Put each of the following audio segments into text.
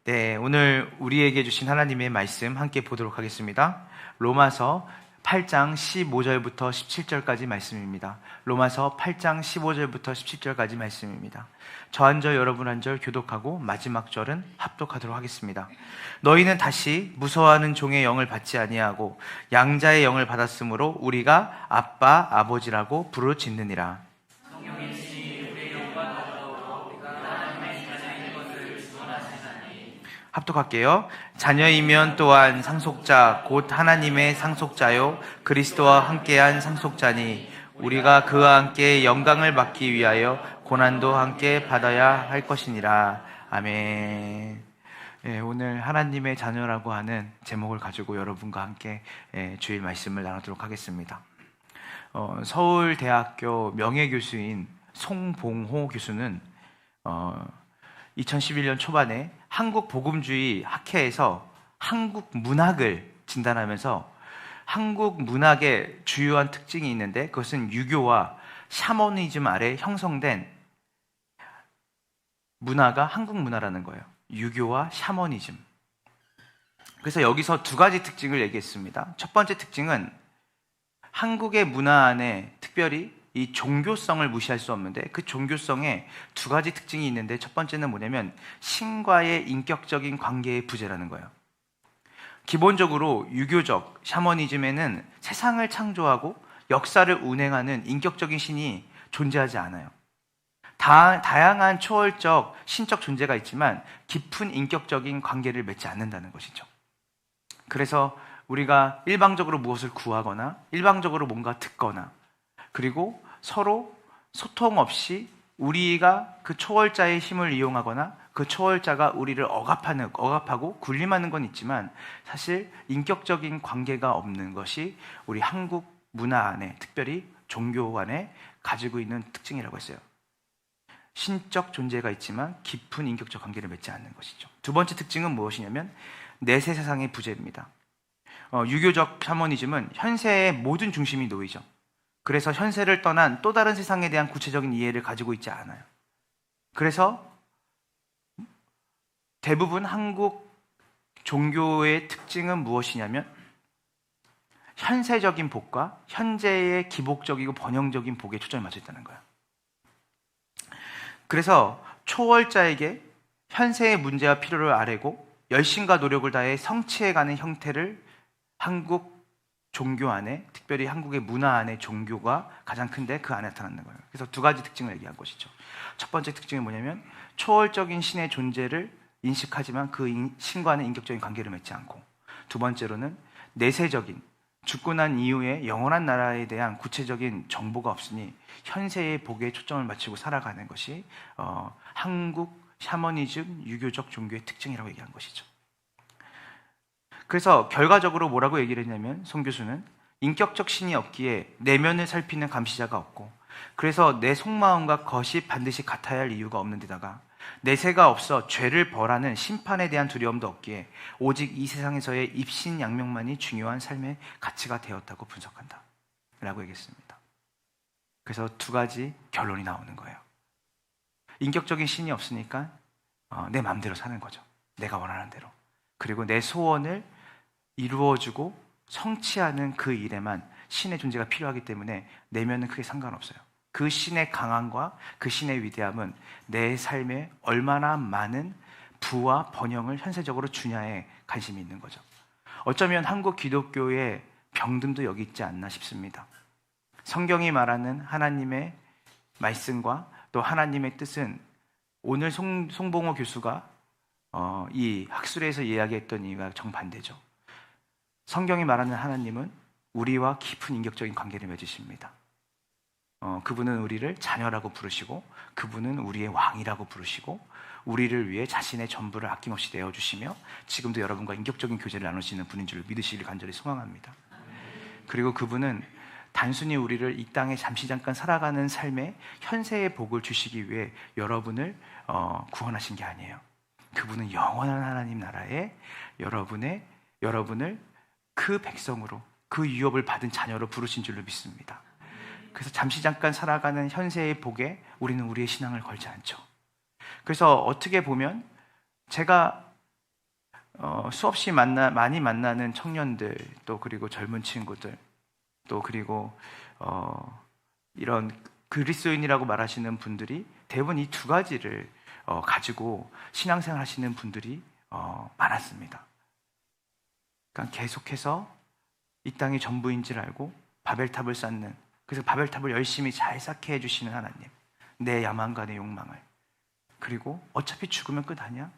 네, 오늘 우리에게 주신 하나님의 말씀 함께 보도록 하겠습니다. 로마서 8장 15절부터 17절까지 말씀입니다. 로마서 8장 15절부터 17절까지 말씀입니다. 저 한 절 여러분 한 절 교독하고 마지막 절은 합독하도록 하겠습니다. 너희는 다시 무서워하는 종의 영을 받지 아니하고 양자의 영을 받았으므로 우리가 아빠 아버지라고 부르짖느니라. 합독할게요. 자녀이면 또한 상속자 곧 하나님의 상속자요 그리스도와 함께한 상속자니 우리가 그와 함께 영광을 받기 위하여 고난도 함께 받아야 할 것이니라. 아멘. 예, 오늘 하나님의 자녀라고 하는 제목을 가지고 여러분과 함께 주일 말씀을 나누도록 하겠습니다. 서울대학교 명예교수인 송봉호 교수는 2011년 초반에 한국복음주의 학회에서 한국 문학을 진단하면서 한국 문학의 주요한 특징이 있는데 그것은 유교와 샤머니즘 아래 형성된 문화가 한국 문화라는 거예요. 유교와 샤머니즘. 그래서 여기서 두 가지 특징을 얘기했습니다. 첫 번째 특징은 한국의 문화 안에 특별히 이 종교성을 무시할 수 없는데 그 종교성에 두 가지 특징이 있는데 첫 번째는 뭐냐면 신과의 인격적인 관계의 부재라는 거예요. 기본적으로 유교적 샤머니즘에는 세상을 창조하고 역사를 운행하는 인격적인 신이 존재하지 않아요. 다양한 초월적 신적 존재가 있지만 깊은 인격적인 관계를 맺지 않는다는 것이죠. 그래서 우리가 일방적으로 무엇을 구하거나 일방적으로 뭔가 듣거나 그리고 서로 소통 없이 우리가 그 초월자의 힘을 이용하거나 그 초월자가 우리를 억압하고 군림하는 건 있지만 사실 인격적인 관계가 없는 것이 우리 한국 문화 안에 특별히 종교 안에 가지고 있는 특징이라고 했어요. 신적 존재가 있지만 깊은 인격적 관계를 맺지 않는 것이죠. 두 번째 특징은 무엇이냐면 내세 세상의 부재입니다. 유교적 샤머니즘은 현세의 모든 중심이 놓이죠. 그래서 현세를 떠난 또 다른 세상에 대한 구체적인 이해를 가지고 있지 않아요. 그래서 대부분 한국 종교의 특징은 무엇이냐면 현세적인 복과 현재의 기복적이고 번영적인 복에 초점을 맞춰 있다는 거예요. 그래서 초월자에게 현세의 문제와 필요를 아뢰고 열심과 노력을 다해 성취해가는 형태를 한국 종교 안에, 특별히 한국의 문화 안에 종교가 가장 큰데 그 안에 나타나는 거예요. 그래서 두 가지 특징을 얘기한 것이죠. 첫 번째 특징은 뭐냐면 초월적인 신의 존재를 인식하지만 그 신과는 인격적인 관계를 맺지 않고, 두 번째로는 내세적인 죽고 난 이후에 영원한 나라에 대한 구체적인 정보가 없으니 현세의 복에 초점을 맞추고 살아가는 것이 한국 샤머니즘 유교적 종교의 특징이라고 얘기한 것이죠. 그래서 결과적으로 뭐라고 얘기를 했냐면 송 교수는 인격적 신이 없기에 내면을 살피는 감시자가 없고, 그래서 내 속마음과 겉이 반드시 같아야 할 이유가 없는 데다가 내세가 없어 죄를 벌하는 심판에 대한 두려움도 없기에 오직 이 세상에서의 입신양명만이 중요한 삶의 가치가 되었다고 분석한다 라고 얘기했습니다. 그래서 두 가지 결론이 나오는 거예요. 인격적인 신이 없으니까 내 마음대로 사는 거죠. 내가 원하는 대로. 그리고 내 소원을 이루어주고 성취하는 그 일에만 신의 존재가 필요하기 때문에 내면은 크게 상관없어요. 그 신의 강함과 그 신의 위대함은 내 삶에 얼마나 많은 부와 번영을 현세적으로 주냐에 관심이 있는 거죠. 어쩌면 한국 기독교의 병듦도 여기 있지 않나 싶습니다. 성경이 말하는 하나님의 말씀과 또 하나님의 뜻은 오늘 송봉호 교수가 이 학술에서 이야기했던 이유가 정반대죠. 성경이 말하는 하나님은 우리와 깊은 인격적인 관계를 맺으십니다. 그분은 우리를 자녀라고 부르시고 그분은 우리의 왕이라고 부르시고 우리를 위해 자신의 전부를 아낌없이 내어주시며 지금도 여러분과 인격적인 교제를 나누시는 분인 줄 믿으시길 간절히 소망합니다. 그리고 그분은 단순히 우리를 이 땅에 잠시 잠깐 살아가는 삶에 현세의 복을 주시기 위해 여러분을 구원하신 게 아니에요. 그분은 영원한 하나님 나라에 여러분을 그 백성으로, 그 유업을 받은 자녀로 부르신 줄로 믿습니다. 그래서 잠시 잠깐 살아가는 현세의 복에 우리는 우리의 신앙을 걸지 않죠. 그래서 어떻게 보면 제가 수없이 많이 만나는 청년들, 또 그리고 젊은 친구들, 또 그리고 이런 그리스도인이라고 말하시는 분들이 대부분 이 두 가지를 가지고 신앙생활 하시는 분들이 많았습니다. 그러니까 계속해서 이 땅이 전부인 줄 알고 바벨탑을 쌓는, 그래서 바벨탑을 열심히 잘 쌓게 해주시는 하나님, 내 야망과 내 욕망을, 그리고 어차피 죽으면 끝 아니야?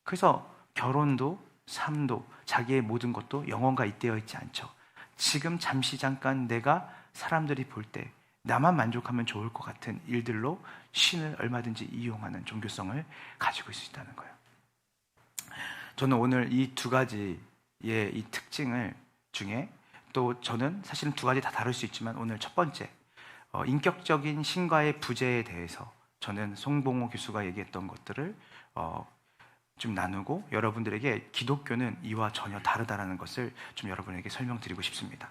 그래서 결혼도 삶도 자기의 모든 것도 영원과 잇대어 있지 않죠. 지금 잠시 잠깐 내가 사람들이 볼 때 나만 만족하면 좋을 것 같은 일들로 신을 얼마든지 이용하는 종교성을 가지고 있을 수 있다는 거예요. 저는 오늘 이 두 가지의 이 특징을 중에, 또 저는 사실은 두 가지 다 다룰 수 있지만 오늘 첫 번째, 인격적인 신과의 부재에 대해서 저는 송봉호 교수가 얘기했던 것들을 좀 나누고, 여러분들에게 기독교는 이와 전혀 다르다는 것을 좀 여러분에게 설명드리고 싶습니다.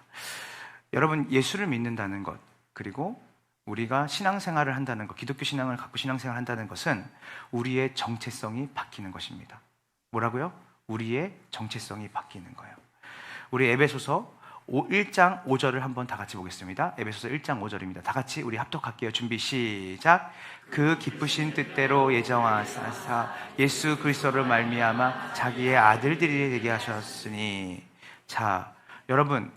여러분, 예수를 믿는다는 것, 그리고 우리가 신앙생활을 한다는 것, 기독교 신앙을 갖고 신앙생활을 한다는 것은 우리의 정체성이 바뀌는 것입니다. 뭐라고요? 우리의 정체성이 바뀌는 거예요. 우리 에베소서 1장 5절을 한번 다 같이 보겠습니다. 에베소서 1장 5절입니다. 다 같이 우리 합독할게요. 준비 시작. 그 기쁘신 뜻대로 예정하사 예수 그리스도를 말미암아 자기의 아들들이 되게 하셨으니. 자, 여러분,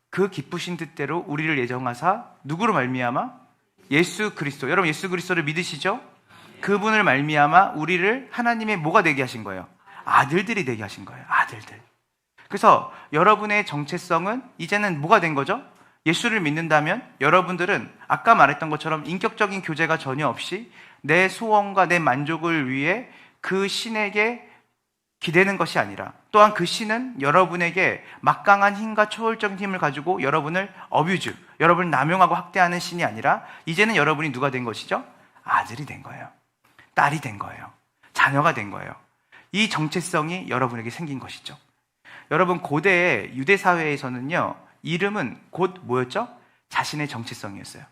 그 기쁘신 뜻대로 우리를 예정하사 누구로 말미암아? 예수 그리스도. 여러분, 예수 그리스도를 믿으시죠? 그분을 말미암아 우리를 하나님의 뭐가 되게 하신 거예요? 아들들이 되게 하신 거예요. 아들들. 그래서 여러분의 정체성은 이제는 뭐가 된 거죠? 예수를 믿는다면 여러분들은 아까 말했던 것처럼 인격적인 교제가 전혀 없이 내 소원과 내 만족을 위해 그 신에게 기대는 것이 아니라, 또한 그 신은 여러분에게 막강한 힘과 초월적인 힘을 가지고 여러분을 어뷰즈, 여러분을 남용하고 학대하는 신이 아니라, 이제는 여러분이 누가 된 것이죠? 아들이 된 거예요. 딸이 된 거예요. 자녀가 된 거예요. 이 정체성이 여러분에게 생긴 것이죠. 여러분, 고대 유대 사회에서는요, 이름은 곧 뭐였죠? 자신의 정체성이었어요.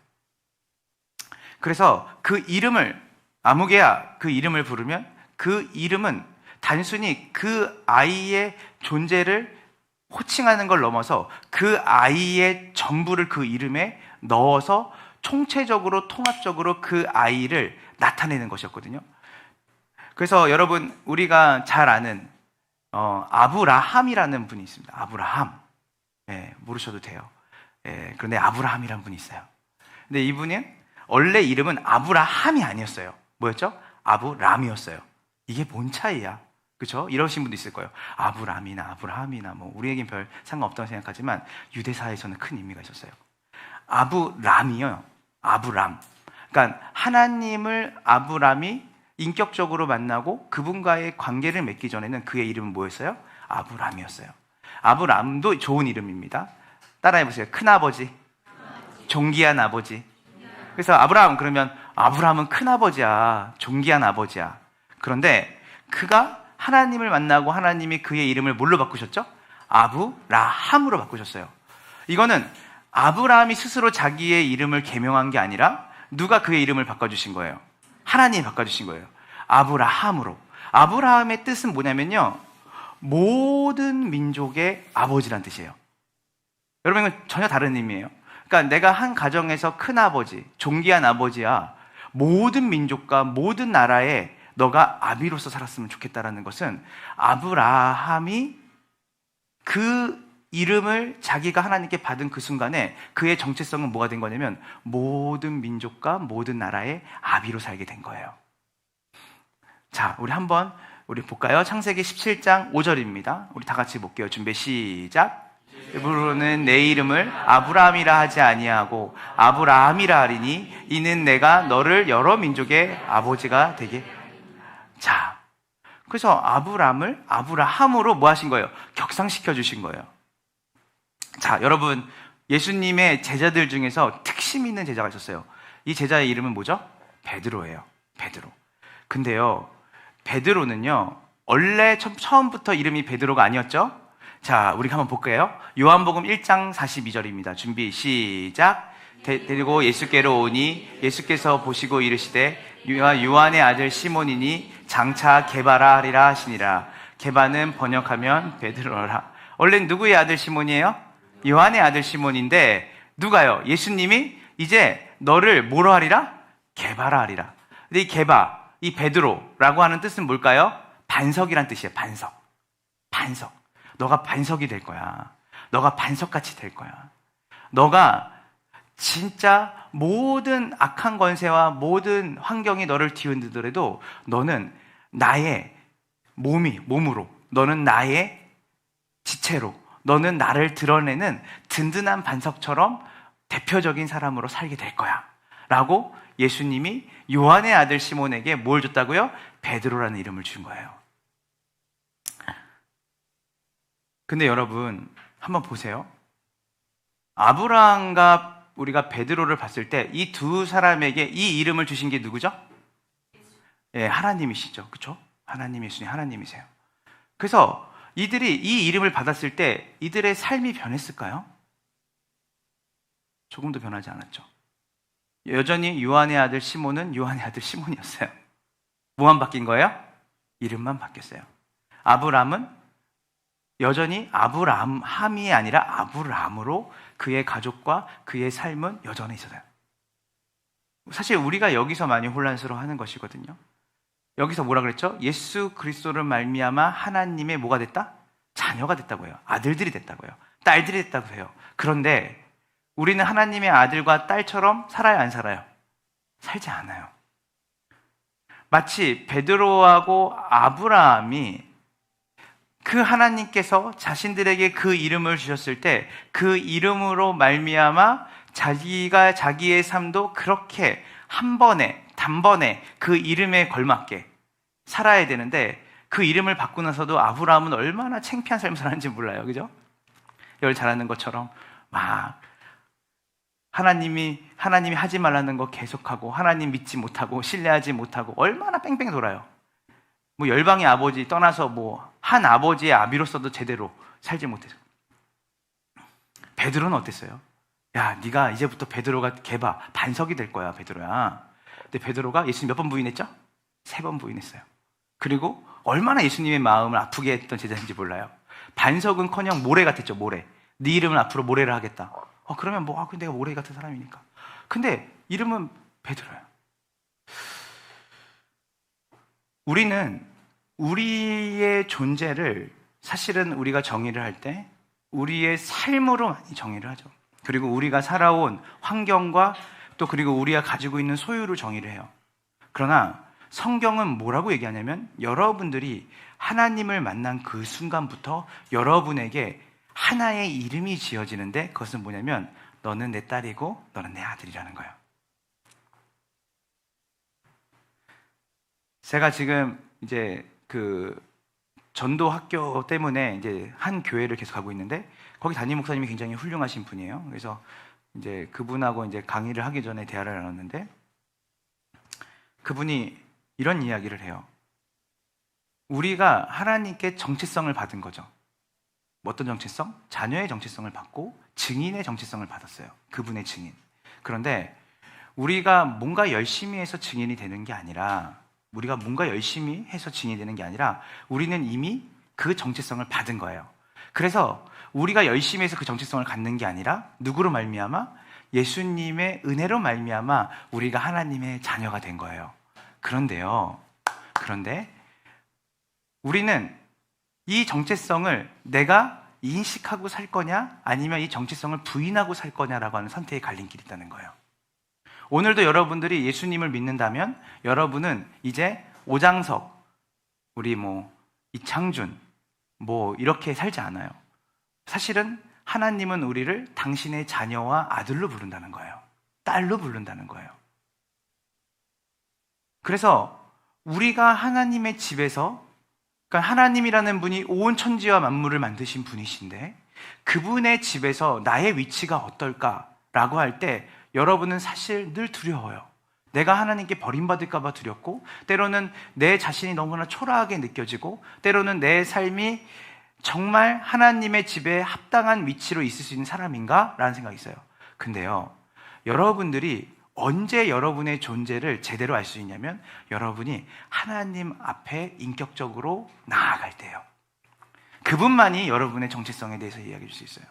그래서 그 이름을, 아무개야 그 이름을 부르면 그 이름은 단순히 그 아이의 존재를 호칭하는 걸 넘어서 그 아이의 전부를 그 이름에 넣어서 총체적으로 통합적으로 그 아이를 나타내는 것이었거든요. 그래서 여러분, 우리가 잘 아는 아브라함이라는 분이 있습니다. 아브라함. 모르셔도 돼요. 그런데 아브라함이라는 분이 있어요. 근데 이분은 원래 이름은 아브라함이 아니었어요. 뭐였죠? 아브람이었어요. 이게 뭔 차이야? 그렇죠? 이러신 분도 있을 거예요. 아브람이나 아브라함이나 뭐 우리에겐 별 상관없다고 생각하지만 유대사에서는 큰 의미가 있었어요. 아브람이요. 아브람. 그러니까 하나님을 아브람이 인격적으로 만나고 그분과의 관계를 맺기 전에는 그의 이름은 뭐였어요? 아브람이었어요. 아브람도 좋은 이름입니다. 따라해보세요. 큰아버지, 존귀한 아버지. 그래서 아브람 그러면 아브람은 큰아버지야, 존귀한 아버지야. 그런데 그가 하나님을 만나고 하나님이 그의 이름을 뭘로 바꾸셨죠? 아브라함으로 바꾸셨어요. 이거는 아브라함이 스스로 자기의 이름을 개명한 게 아니라 누가 그의 이름을 바꿔주신 거예요? 하나님이 바꿔주신 거예요. 아브라함으로. 아브라함의 뜻은 뭐냐면요, 모든 민족의 아버지란 뜻이에요. 여러분, 이건 전혀 다른 의미예요. 그러니까 내가 한 가정에서 큰아버지, 존귀한 아버지야, 모든 민족과 모든 나라에 너가 아비로서 살았으면 좋겠다라는 것은, 아브라함이 그 이름을 자기가 하나님께 받은 그 순간에 그의 정체성은 뭐가 된 거냐면 모든 민족과 모든 나라의 아비로 살게 된 거예요. 자, 우리 볼까요? 창세기 17장 5절입니다. 우리 다 같이 볼게요. 준비 시작. 일부러는 내 이름을 아브라함이라 하지 아니하고 아브라함이라 하리니 이는 내가 너를 여러 민족의 아버지가 되게. 자, 그래서 아브람을 아브라함으로 뭐 하신 거예요? 격상시켜 주신 거예요. 자, 여러분, 예수님의 제자들 중에서 특심 있는 제자가 있었어요. 이 제자의 이름은 뭐죠? 베드로예요. 베드로. 근데요, 베드로는요, 원래 처음부터 이름이 베드로가 아니었죠? 자, 우리 한번 볼까요? 요한복음 1장 42절입니다. 준비 시작. 데리고 예수께로 오니 예수께서 보시고 이르시되 요한의 아들 시몬이니 장차 게바라 하리라 하시니라. 게바는 번역하면 베드로라. 원래 누구의 아들 시몬이에요? 요한의 아들 시몬인데 누가요? 예수님이 이제 너를 뭐로 하리라? 게바라 하리라. 근데 이 게바, 이 베드로라고 하는 뜻은 뭘까요? 반석이란 뜻이에요. 반석. 반석. 너가 반석이 될 거야. 너가 반석같이 될 거야. 너가 진짜 모든 악한 권세와 모든 환경이 너를 뒤흔들더라도 너는 나의 몸으로, 너는 나의 지체로, 너는 나를 드러내는 든든한 반석처럼 대표적인 사람으로 살게 될 거야. 라고 예수님이 요한의 아들 시몬에게 뭘 줬다고요? 베드로라는 이름을 준 거예요. 근데 여러분, 한번 보세요. 아브라함과 우리가 베드로를 봤을 때 이 두 사람에게 이 이름을 주신 게 누구죠? 예, 하나님이시죠. 그렇죠? 하나님, 예수님, 하나님이세요. 그래서 이들이 이 이름을 받았을 때 이들의 삶이 변했을까요? 조금도 변하지 않았죠. 여전히 요한의 아들 시몬은 요한의 아들 시몬이었어요. 뭐만 바뀐 거예요? 이름만 바뀌었어요. 아브람은 여전히 아브라함이 아니라 아브람으로 그의 가족과 그의 삶은 여전히 있어요. 사실 우리가 여기서 많이 혼란스러워하는 것이거든요. 여기서 뭐라 그랬죠? 예수 그리스도를 말미암아 하나님의 뭐가 됐다? 자녀가 됐다고 해요. 아들들이 됐다고요. 딸들이 됐다고 해요. 그런데 우리는 하나님의 아들과 딸처럼 살아요, 안 살아요? 살지 않아요. 마치 베드로하고 아브라함이 그 하나님께서 자신들에게 그 이름을 주셨을 때 그 이름으로 말미암아 자기가 자기의 삶도 그렇게 한 번에 단번에 그 이름에 걸맞게 살아야 되는데 그 이름을 받고 나서도 아브라함은 얼마나 창피한 삶을 살았는지 몰라요. 그죠? 여기 잘하는 것처럼 막 하나님이 하지 말라는 거 계속하고 하나님 믿지 못하고 신뢰하지 못하고 얼마나 뺑뺑 돌아요. 뭐 열방의 아버지 떠나서 뭐 한 아버지의 아비로서도 제대로 살지 못해서. 베드로는 어땠어요? 야, 네가 이제부터 베드로가 게바 반석이 될 거야, 베드로야. 근데 베드로가 예수님 몇 번 부인했죠? 3번 부인했어요. 그리고 얼마나 예수님의 마음을 아프게 했던 제자인지 몰라요. 반석은커녕 모래 같았죠, 모래. 네 이름은 앞으로 모래를 하겠다. 그러면 뭐 내가 모래 같은 사람이니까. 근데 이름은 베드로야. 우리는 우리의 존재를 사실은 우리가 정의를 할 때 우리의 삶으로 많이 정의를 하죠. 그리고 우리가 살아온 환경과 또 그리고 우리가 가지고 있는 소유를 정의를 해요. 그러나 성경은 뭐라고 얘기하냐면 여러분들이 하나님을 만난 그 순간부터 여러분에게 하나의 이름이 지어지는데 그것은 뭐냐면 너는 내 딸이고 너는 내 아들이라는 거예요. 제가 지금 이제 그 전도 학교 때문에 이제 한 교회를 계속 가고 있는데 거기 담임 목사님이 굉장히 훌륭하신 분이에요. 그래서 이제 그분하고 이제 강의를 하기 전에 대화를 나눴는데 그분이 이런 이야기를 해요. 우리가 하나님께 정체성을 받은 거죠. 어떤 정체성? 자녀의 정체성을 받고 증인의 정체성을 받았어요. 그분의 증인. 그런데 우리가 뭔가 열심히 해서 증인이 되는 게 아니라 우리가 뭔가 열심히 해서 증인이 되는 게 아니라 우리는 이미 그 정체성을 받은 거예요. 그래서 우리가 열심히 해서 그 정체성을 갖는 게 아니라 누구로 말미암아? 예수님의 은혜로 말미암아 우리가 하나님의 자녀가 된 거예요. 그런데 우리는 이 정체성을 내가 인식하고 살 거냐 아니면 이 정체성을 부인하고 살 거냐라고 하는 선택의 갈림길이 있다는 거예요. 오늘도 여러분들이 예수님을 믿는다면 여러분은 이제 오장석, 우리 이창준 이렇게 살지 않아요. 사실은 하나님은 우리를 당신의 자녀와 아들로 부른다는 거예요. 딸로 부른다는 거예요. 그래서 우리가 하나님의 집에서 그러니까 하나님이라는 분이 온 천지와 만물을 만드신 분이신데 그분의 집에서 나의 위치가 어떨까라고 할 때 여러분은 사실 늘 두려워요. 내가 하나님께 버림받을까 봐 두렵고 때로는 내 자신이 너무나 초라하게 느껴지고 때로는 내 삶이 정말 하나님의 집에 합당한 위치로 있을 수 있는 사람인가? 라는 생각이 있어요. 근데요, 여러분들이 언제 여러분의 존재를 제대로 알 수 있냐면 여러분이 하나님 앞에 인격적으로 나아갈 때예요. 그분만이 여러분의 정체성에 대해서 이야기해 줄 수 있어요.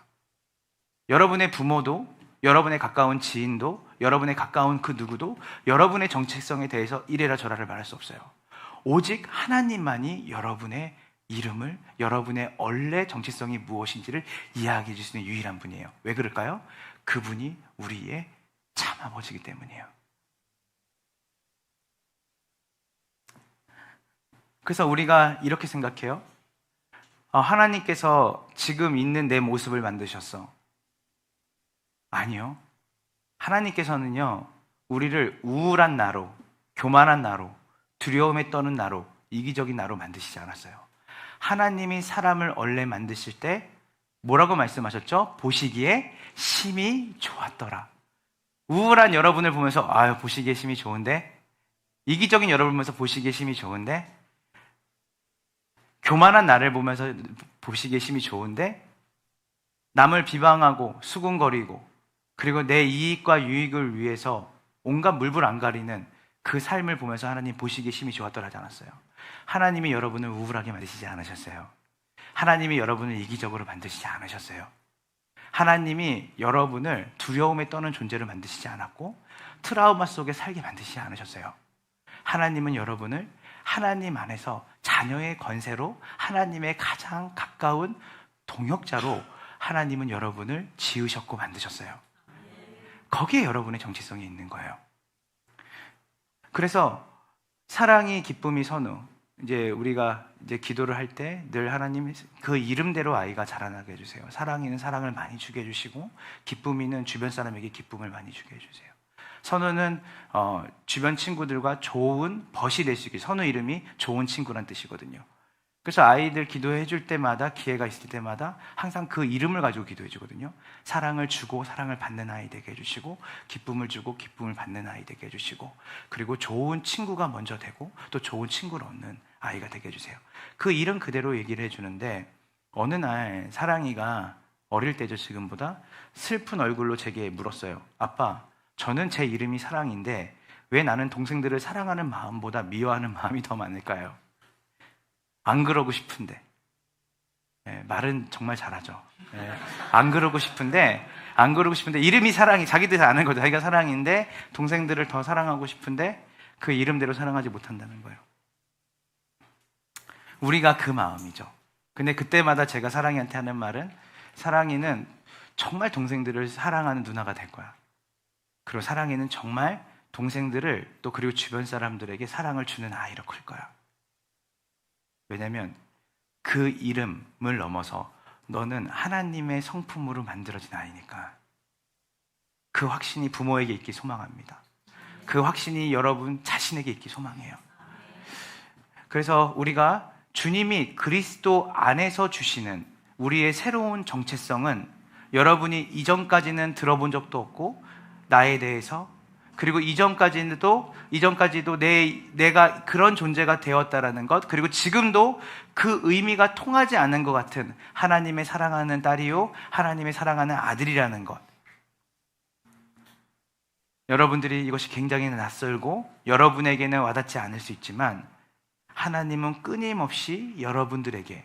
여러분의 부모도, 여러분의 가까운 지인도, 여러분의 가까운 그 누구도 여러분의 정체성에 대해서 이래라 저라를 말할 수 없어요. 오직 하나님만이 여러분의 이름을, 여러분의 원래 정체성이 무엇인지를 이야기해 줄 수 있는 유일한 분이에요. 왜 그럴까요? 그분이 우리의 참 아버지이기 때문이에요. 그래서 우리가 이렇게 생각해요. 하나님께서 지금 있는 내 모습을 만드셨어. 아니요. 하나님께서는요, 우리를 우울한 나로, 교만한 나로, 두려움에 떠는 나로, 이기적인 나로 만드시지 않았어요. 하나님이 사람을 원래 만드실 때 뭐라고 말씀하셨죠? 보시기에 심히 좋았더라. 우울한 여러분을 보면서 보시기에 심히 좋은데, 이기적인 여러분을 보면서 보시기에 심히 좋은데, 교만한 나를 보면서 보시기에 심히 좋은데, 남을 비방하고 수군거리고 그리고 내 이익과 유익을 위해서 온갖 물불 안 가리는 그 삶을 보면서 하나님 보시기에 심히 좋았더라 하지 않았어요. 하나님이 여러분을 우울하게 만드시지 않으셨어요. 하나님이 여러분을 이기적으로 만드시지 않으셨어요. 하나님이 여러분을 두려움에 떠는 존재를 만드시지 않았고 트라우마 속에 살게 만드시지 않으셨어요. 하나님은 여러분을 하나님 안에서 자녀의 권세로 하나님의 가장 가까운 동역자로 하나님은 여러분을 지으셨고 만드셨어요. 거기에 여러분의 정체성이 있는 거예요. 그래서 사랑이, 기쁨이, 선우, 이제 우리가 이제 기도를 할 때 늘 하나님 그 이름대로 아이가 자라나게 해주세요. 사랑이는 사랑을 많이 주게 해주시고, 기쁨이는 주변 사람에게 기쁨을 많이 주게 해주세요. 선우는 주변 친구들과 좋은 벗이 될 수 있게, 선우 이름이 좋은 친구란 뜻이거든요. 그래서 아이들 기도해 줄 때마다, 기회가 있을 때마다 항상 그 이름을 가지고 기도해 주거든요. 사랑을 주고 사랑을 받는 아이 되게 해주시고, 기쁨을 주고 기쁨을 받는 아이 되게 해주시고, 그리고 좋은 친구가 먼저 되고 또 좋은 친구를 얻는 아이가 되게 해주세요. 그 이름 그대로 얘기를 해주는데, 어느 날 사랑이가 어릴 때죠, 지금보다 슬픈 얼굴로 제게 물었어요. 아빠, 저는 제 이름이 사랑인데 왜 나는 동생들을 사랑하는 마음보다 미워하는 마음이 더 많을까요? 안 그러고 싶은데. 말은 정말 잘하죠. 안 그러고 싶은데 이름이 사랑이, 자기들 아는 거죠. 자기가 사랑인데 동생들을 더 사랑하고 싶은데 그 이름대로 사랑하지 못한다는 거예요. 우리가 그 마음이죠. 근데 그때마다 제가 사랑이한테 하는 말은, 사랑이는 정말 동생들을 사랑하는 누나가 될 거야. 그리고 사랑이는 정말 동생들을 또 그리고 주변 사람들에게 사랑을 주는 아이로 클 거야. 왜냐하면 그 이름을 넘어서 너는 하나님의 성품으로 만들어진 아이니까. 그 확신이 부모에게 있기 소망합니다. 그 확신이 여러분 자신에게 있기 소망해요. 그래서 우리가 주님이 그리스도 안에서 주시는 우리의 새로운 정체성은, 여러분이 이전까지는 들어본 적도 없고 나에 대해서, 그리고 이전까지도 내가 그런 존재가 되었다라는 것, 그리고 지금도 그 의미가 통하지 않는 것 같은 하나님의 사랑하는 딸이요 하나님의 사랑하는 아들이라는 것. 여러분들이 이것이 굉장히 낯설고 여러분에게는 와닿지 않을 수 있지만, 하나님은 끊임없이 여러분들에게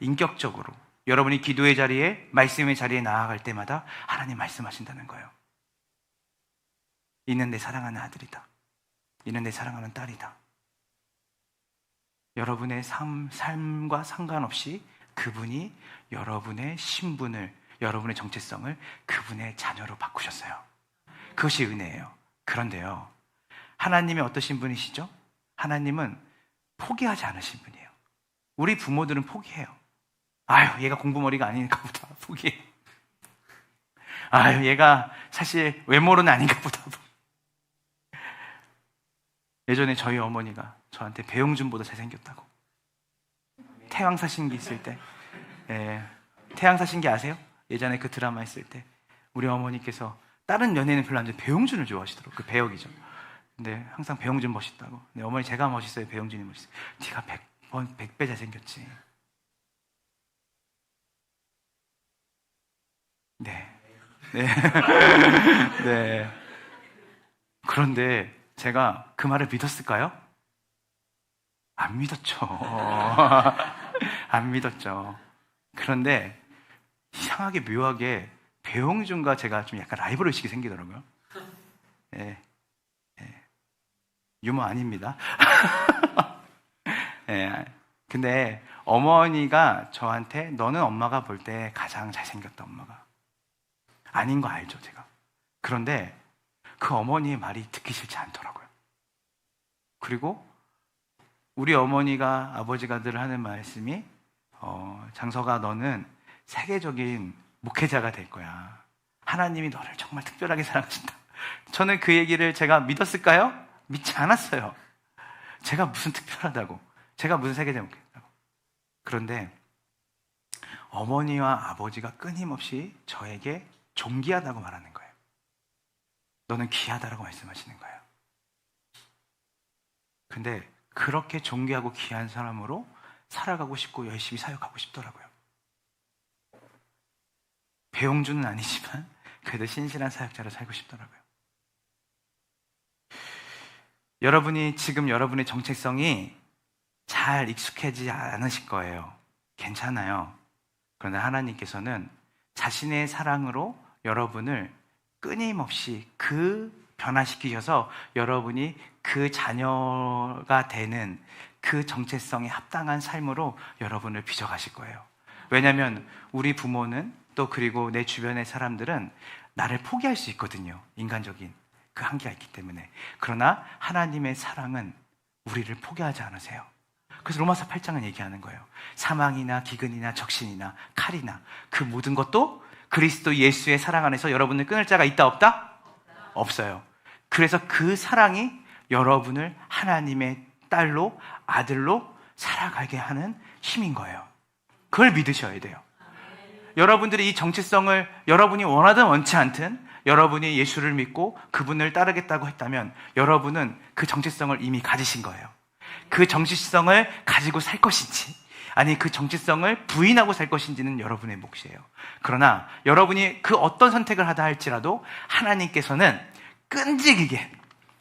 인격적으로, 여러분이 기도의 자리에, 말씀의 자리에 나아갈 때마다 하나님 말씀하신다는 거예요. 이는 내 사랑하는 아들이다. 이는 내 사랑하는 딸이다. 여러분의 삶과 상관없이 그분이 여러분의 신분을, 여러분의 정체성을 그분의 자녀로 바꾸셨어요. 그것이 은혜예요. 그런데요, 하나님이 어떠신 분이시죠? 하나님은 포기하지 않으신 분이에요. 우리 부모들은 포기해요. 얘가 공부머리가 아니니까 보다 포기해. 얘가 사실 외모로는 아닌가 보다. 예전에 저희 어머니가 저한테 배용준보다 잘생겼다고. 태양사신기 있을 때, 태양사신기 아세요? 예전에 그 드라마 했을 때 우리 어머니께서 다른 연예인은 별로 안 좋아해요. 배용준을 좋아하시더라고요. 그 배역이죠. 근데 항상 배용준 멋있다고. 근데 어머니, 제가 멋있어요, 배용준이 멋있어요? 네가 100배 잘생겼지. 네. 네. 그런데 제가 그 말을 믿었을까요? 안 믿었죠. 안 믿었죠. 그런데 이상하게 묘하게 배용준과 제가 좀 약간 라이벌 의식이 생기더라고요. 예. 예. 유머 아닙니다. 예. 근데 어머니가 저한테 너는 엄마가 볼 때 가장 잘생겼다, 엄마가. 아닌 거 알죠, 제가. 그런데 그 어머니의 말이 듣기 싫지 않더라고요. 그리고 우리 어머니가 아버지가 늘 하는 말씀이 장서가 너는 세계적인 목회자가 될 거야. 하나님이 너를 정말 특별하게 사랑하신다. 저는 그 얘기를 제가 믿었을까요? 믿지 않았어요. 제가 무슨 특별하다고, 제가 무슨 세계적인 목회자다고. 그런데 어머니와 아버지가 끊임없이 저에게 존귀하다고 말하는 거예요. 너는 귀하다라고 말씀하시는 거예요. 근데 그렇게 존귀하고 귀한 사람으로 살아가고 싶고 열심히 사역하고 싶더라고요. 배용준은 아니지만 그래도 신실한 사역자로 살고 싶더라고요. 여러분이 지금 여러분의 정체성이 잘 익숙해지지 않으실 거예요. 괜찮아요. 그런데 하나님께서는 자신의 사랑으로 여러분을 끊임없이 변화시키셔서 여러분이 그 자녀가 되는 그 정체성에 합당한 삶으로 여러분을 빚어가실 거예요. 왜냐하면 우리 부모는 또 그리고 내 주변의 사람들은 나를 포기할 수 있거든요. 인간적인 그 한계가 있기 때문에. 그러나 하나님의 사랑은 우리를 포기하지 않으세요. 그래서 로마서 8장은 얘기하는 거예요. 사망이나 기근이나 적신이나 칼이나 그 모든 것도 그리스도 예수의 사랑 안에서 여러분을 끊을 자가 있다 없다? 없어요. 그래서 그 사랑이 여러분을 하나님의 딸로 아들로 살아가게 하는 힘인 거예요. 그걸 믿으셔야 돼요. 여러분들이 이 정체성을 여러분이 원하든 원치 않든 여러분이 예수를 믿고 그분을 따르겠다고 했다면 여러분은 그 정체성을 이미 가지신 거예요. 그 정체성을 가지고 살 것인지 아니 그 정체성을 부인하고 살 것인지는 여러분의 몫이에요. 그러나 여러분이 그 어떤 선택을 하다 할지라도 하나님께서는 끈질기게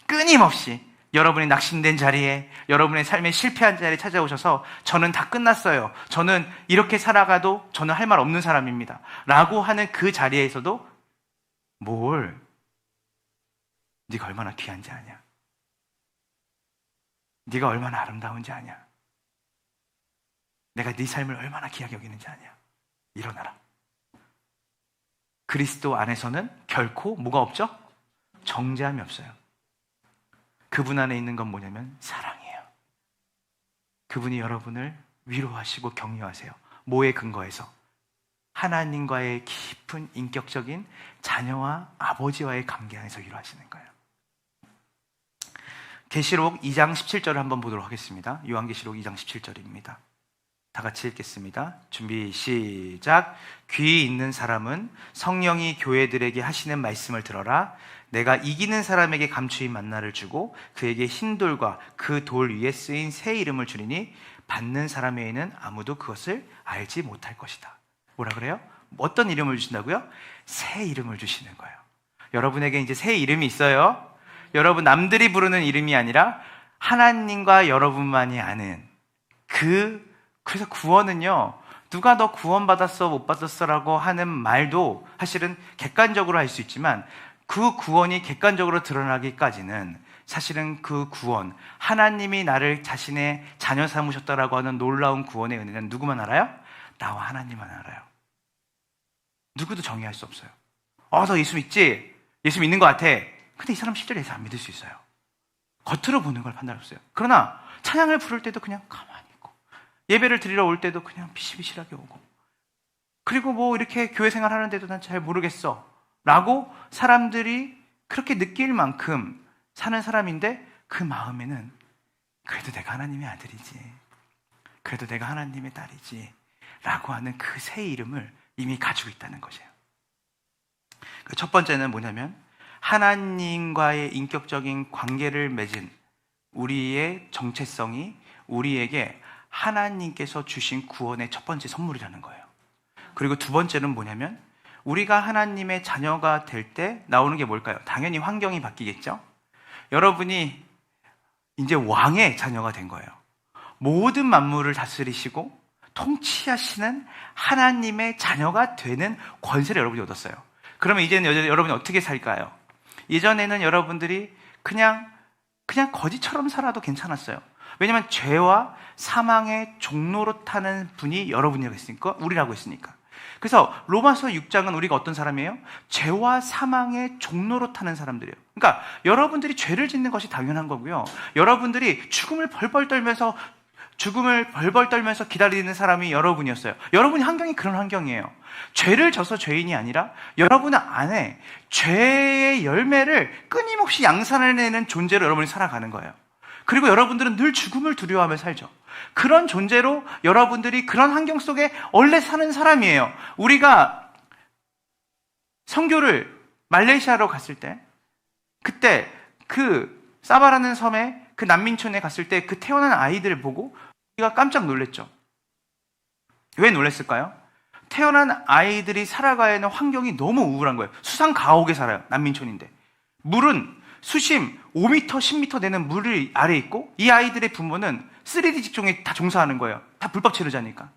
끊임없이 여러분이 낙심된 자리에 여러분의 삶에 실패한 자리에 찾아오셔서 저는 다 끝났어요. 저는 이렇게 살아가도 저는 할 말 없는 사람입니다. 라고 하는 그 자리에서도 네가 얼마나 귀한지 아냐? 네가 얼마나 아름다운지 아냐? 내가 네 삶을 얼마나 귀하게 여기는지 아냐? 일어나라. 그리스도 안에서는 결코 뭐가 없죠? 정죄함이 없어요. 그분 안에 있는 건 뭐냐면 사랑이에요. 그분이 여러분을 위로하시고 격려하세요. 뭐에 근거해서? 하나님과의 깊은 인격적인 자녀와 아버지와의 관계 안에서 위로하시는 거예요. 계시록 2장 17절을 한번 보도록 하겠습니다. 요한계시록 2장 17절입니다. 다 같이 읽겠습니다. 준비 시작. 귀 있는 사람은 성령이 교회들에게 하시는 말씀을 들어라. 내가 이기는 사람에게 감추인 만나를 주고 그에게 흰 돌과 그 돌 위에 쓰인 새 이름을 주리니 받는 사람 외에는 아무도 그것을 알지 못할 것이다. 뭐라 그래요? 어떤 이름을 주신다고요? 새 이름을 주시는 거예요. 여러분에게 이제 새 이름이 있어요. 여러분 남들이 부르는 이름이 아니라 하나님과 여러분만이 아는 그래서 구원은요, 누가 너 구원받았어 못 받았어라고 하는 말도 사실은 객관적으로 할 수 있지만 그 구원이 객관적으로 드러나기까지는 사실은 그 구원, 하나님이 나를 자신의 자녀 삼으셨다라고 하는 놀라운 구원의 은혜는 누구만 알아요? 나와 하나님만 알아요. 누구도 정의할 수 없어요. 너 예수 믿지? 예수 믿는 것 같아. 근데 이 사람 실제로 예수 안 믿을 수 있어요. 겉으로 보는 걸 판단할 수 없어요. 그러나 찬양을 부를 때도 그냥 가만히 있고, 예배를 드리러 올 때도 그냥 비실비실하게 오고, 그리고 이렇게 교회 생활 하는데도 난 잘 모르겠어 라고 사람들이 그렇게 느낄 만큼 사는 사람인데 그 마음에는 그래도 내가 하나님의 아들이지, 그래도 내가 하나님의 딸이지 라고 하는 그 새 이름을 이미 가지고 있다는 것이에요. 첫 번째는 뭐냐면 하나님과의 인격적인 관계를 맺은 우리의 정체성이 우리에게 하나님께서 주신 구원의 첫 번째 선물이라는 거예요. 그리고 두 번째는 뭐냐면 우리가 하나님의 자녀가 될 때 나오는 게 뭘까요? 당연히 환경이 바뀌겠죠? 여러분이 이제 왕의 자녀가 된 거예요. 모든 만물을 다스리시고 통치하시는 하나님의 자녀가 되는 권세를 여러분이 얻었어요. 그러면 이제는 여러분이 어떻게 살까요? 예전에는 여러분들이 그냥 거지처럼 살아도 괜찮았어요. 왜냐하면 죄와 사망의 종로로 타는 분이 여러분이라고 했으니까, 우리라고 했으니까. 그래서 로마서 6장은 우리가 어떤 사람이에요? 죄와 사망의 종로로 타는 사람들이에요. 그러니까 여러분들이 죄를 짓는 것이 당연한 거고요. 여러분들이 죽음을 벌벌 떨면서 기다리는 사람이 여러분이었어요. 여러분의 환경이 그런 환경이에요. 죄를 져서 죄인이 아니라 여러분 안에 죄의 열매를 끊임없이 양산해내는 존재로 여러분이 살아가는 거예요. 그리고 여러분들은 늘 죽음을 두려워하며 살죠. 그런 존재로 여러분들이 그런 환경 속에 원래 사는 사람이에요. 우리가 선교를 말레이시아로 갔을 때, 그때 그 사바라는 섬에 그 난민촌에 갔을 때 그 태어난 아이들을 보고 우리가 깜짝 놀랐죠. 왜 놀랐을까요? 태어난 아이들이 살아가야 하는 환경이 너무 우울한 거예요. 수상 가옥에 살아요. 난민촌인데. 물은 수심 5m, 10m 되는 물 아래에 있고, 이 아이들의 부모는 3D 직종에 다 종사하는 거예요. 다 불법 체류자니까.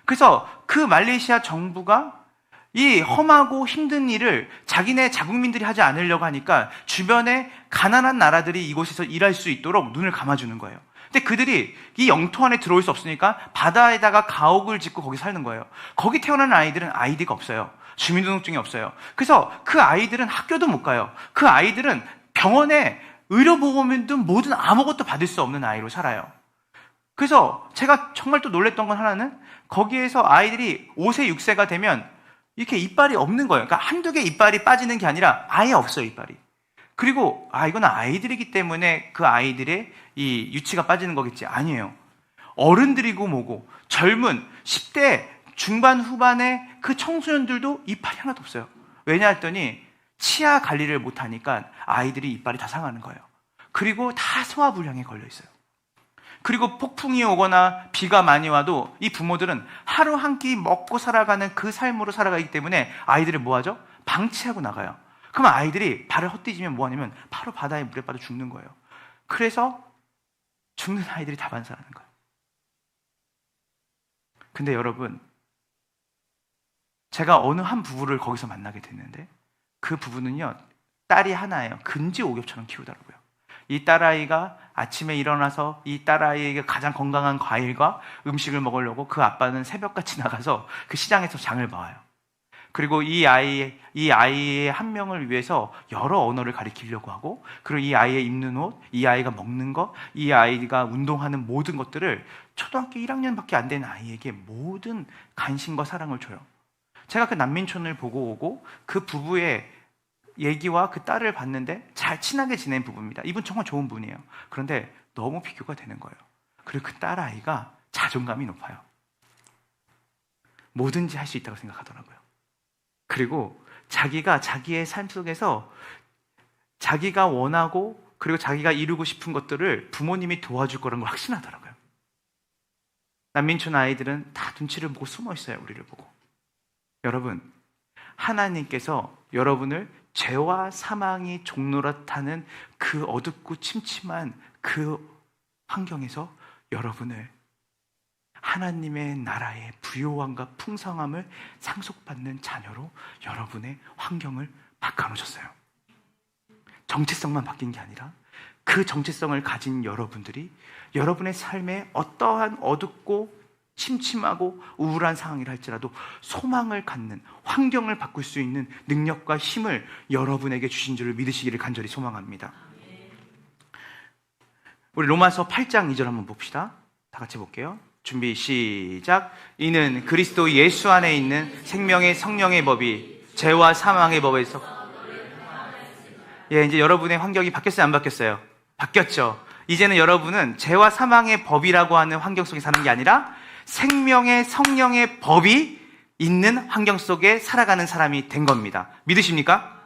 그래서 그 말레이시아 정부가 이 험하고 힘든 일을 자기네 자국민들이 하지 않으려고 하니까 주변에 가난한 나라들이 이곳에서 일할 수 있도록 눈을 감아주는 거예요. 근데 그들이 이 영토 안에 들어올 수 없으니까 바다에다가 가옥을 짓고 거기 사는 거예요. 거기 태어난 아이들은 아이디가 없어요. 주민등록증이 없어요. 그래서 그 아이들은 학교도 못 가요. 그 아이들은 병원에 의료보험도 뭐든 아무것도 받을 수 없는 아이로 살아요. 그래서 제가 정말 또 놀랬던 건 하나는, 거기에서 아이들이 5세, 6세가 되면 이렇게 이빨이 없는 거예요. 그러니까 한두 개 이빨이 빠지는 게 아니라 아예 없어요, 이빨이. 그리고 이건 아이들이기 때문에 그 아이들의 이 유치가 빠지는 거겠지. 아니에요. 어른들이고 뭐고 젊은 10대 중반 후반의 그 청소년들도 이빨이 하나도 없어요. 왜냐 했더니 치아 관리를 못하니까 아이들이 이빨이 다 상하는 거예요. 그리고 다 소화불량에 걸려 있어요. 그리고 폭풍이 오거나 비가 많이 와도 이 부모들은 하루 한 끼 먹고 살아가는 그 삶으로 살아가기 때문에 아이들을 뭐 하죠? 방치하고 나가요. 그럼 아이들이 발을 헛디지면 뭐 하냐면 바로 바다에 물에 빠져 죽는 거예요. 그래서 죽는 아이들이 다반사하는 거예요. 근데 여러분, 제가 어느 한 부부를 거기서 만나게 됐는데, 그 부부는요, 딸이 하나예요. 근지옥엽처럼 키우더라고요. 이 딸아이가 아침에 일어나서 이 딸아이에게 가장 건강한 과일과 음식을 먹으려고 그 아빠는 새벽같이 나가서 그 시장에서 장을 봐요. 그리고 이 아이의 한 명을 위해서 여러 언어를 가르치려고 하고, 그리고 이 아이의 입는 옷, 이 아이가 먹는 것, 이 아이가 운동하는 모든 것들을 초등학교 1학년밖에 안 된 아이에게 모든 관심과 사랑을 줘요. 제가 그 난민촌을 보고 오고 그 부부의 얘기와 그 딸을 봤는데 잘 친하게 지낸 부부입니다. 이분 정말 좋은 분이에요. 그런데 너무 비교가 되는 거예요. 그리고 그 딸아이가 자존감이 높아요. 뭐든지 할 수 있다고 생각하더라고요. 그리고 자기가 자기의 삶 속에서 자기가 원하고 그리고 자기가 이루고 싶은 것들을 부모님이 도와줄 거라는 걸 확신하더라고요. 난민촌 아이들은 다 눈치를 보고 숨어 있어요. 우리를 보고. 여러분, 하나님께서 여러분을 죄와 사망이 종노릇하는 그 어둡고 침침한 그 환경에서 여러분을 하나님의 나라의 부요함과 풍성함을 상속받는 자녀로 여러분의 환경을 바꿔놓으셨어요. 정체성만 바뀐 게 아니라 그 정체성을 가진 여러분들이 여러분의 삶에 어떠한 어둡고 침침하고 우울한 상황이라 할지라도 소망을 갖는, 환경을 바꿀 수 있는 능력과 힘을 여러분에게 주신 줄을 믿으시기를 간절히 소망합니다. 우리 로마서 8장 2절 한번 봅시다. 다 같이 볼게요. 준비 시작. 이는 그리스도 예수 안에 있는 생명의 성령의 법이 죄와 사망의 법에서, 이제 여러분의 환경이 바뀌었어요, 안 바뀌었어요? 바뀌었죠. 이제는 여러분은 죄와 사망의 법이라고 하는 환경 속에 사는 게 아니라 생명의 성령의 법이 있는 환경 속에 살아가는 사람이 된 겁니다. 믿으십니까?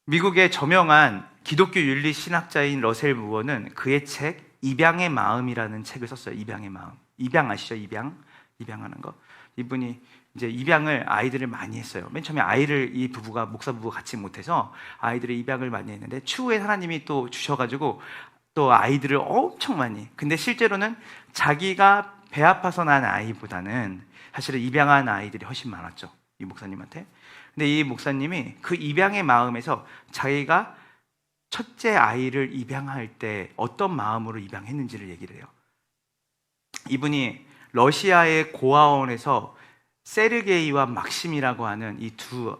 미국의 저명한 기독교 윤리 신학자인 러셀 무어는 그의 책 입양의 마음이라는 책을 썼어요. 입양의 마음. 입양 아시죠? 입양하는 거. 이분이 이제 입양을 아이들을 많이 했어요. 맨 처음에 아이를 이 부부가 목사 부부가 같이 못해서 아이들의 입양을 많이 했는데 추후에 하나님이 또 주셔가지고 또 아이들을 엄청 많이. 근데 실제로는 자기가 배 아파서 난 아이보다는 사실은 입양한 아이들이 훨씬 많았죠, 이 목사님한테. 근데 이 목사님이 그 입양의 마음에서 자기가 첫째 아이를 입양할 때 어떤 마음으로 입양했는지를 얘기를 해요. 이분이 러시아의 고아원에서 세르게이와 막심이라고 하는 이 두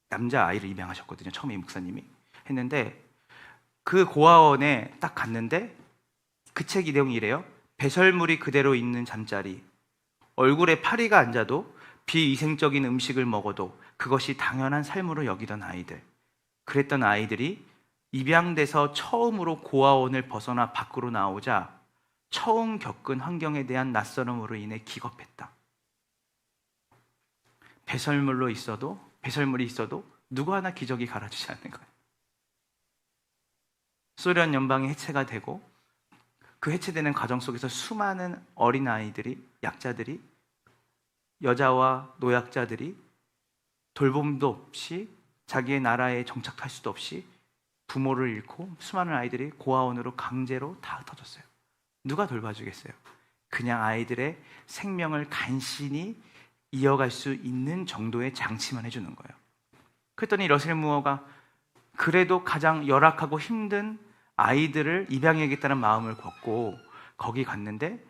남자 아이를 입양하셨거든요. 처음에 이 목사님이 했는데, 그 고아원에 딱 갔는데 그 책 내용이 이래요. 배설물이 그대로 있는 잠자리, 얼굴에 파리가 앉아도 비위생적인 음식을 먹어도 그것이 당연한 삶으로 여기던 아이들. 그랬던 아이들이 입양돼서 처음으로 고아원을 벗어나 밖으로 나오자 처음 겪은 환경에 대한 낯설음으로 인해 기겁했다. 배설물이 있어도 누구 하나 기저귀 갈아주지 않는 거예요. 소련 연방이 해체가 되고 그 해체되는 과정 속에서 수많은 어린아이들이, 약자들이, 여자와 노약자들이 돌봄도 없이 자기의 나라에 정착할 수도 없이 부모를 잃고 수많은 아이들이 고아원으로 강제로 다 흩어졌어요. 누가 돌봐주겠어요? 그냥 아이들의 생명을 간신히 이어갈 수 있는 정도의 장치만 해주는 거예요. 그랬더니 러셀 무어가 그래도 가장 열악하고 힘든 아이들을 입양해야겠다는 마음을 갖고 거기 갔는데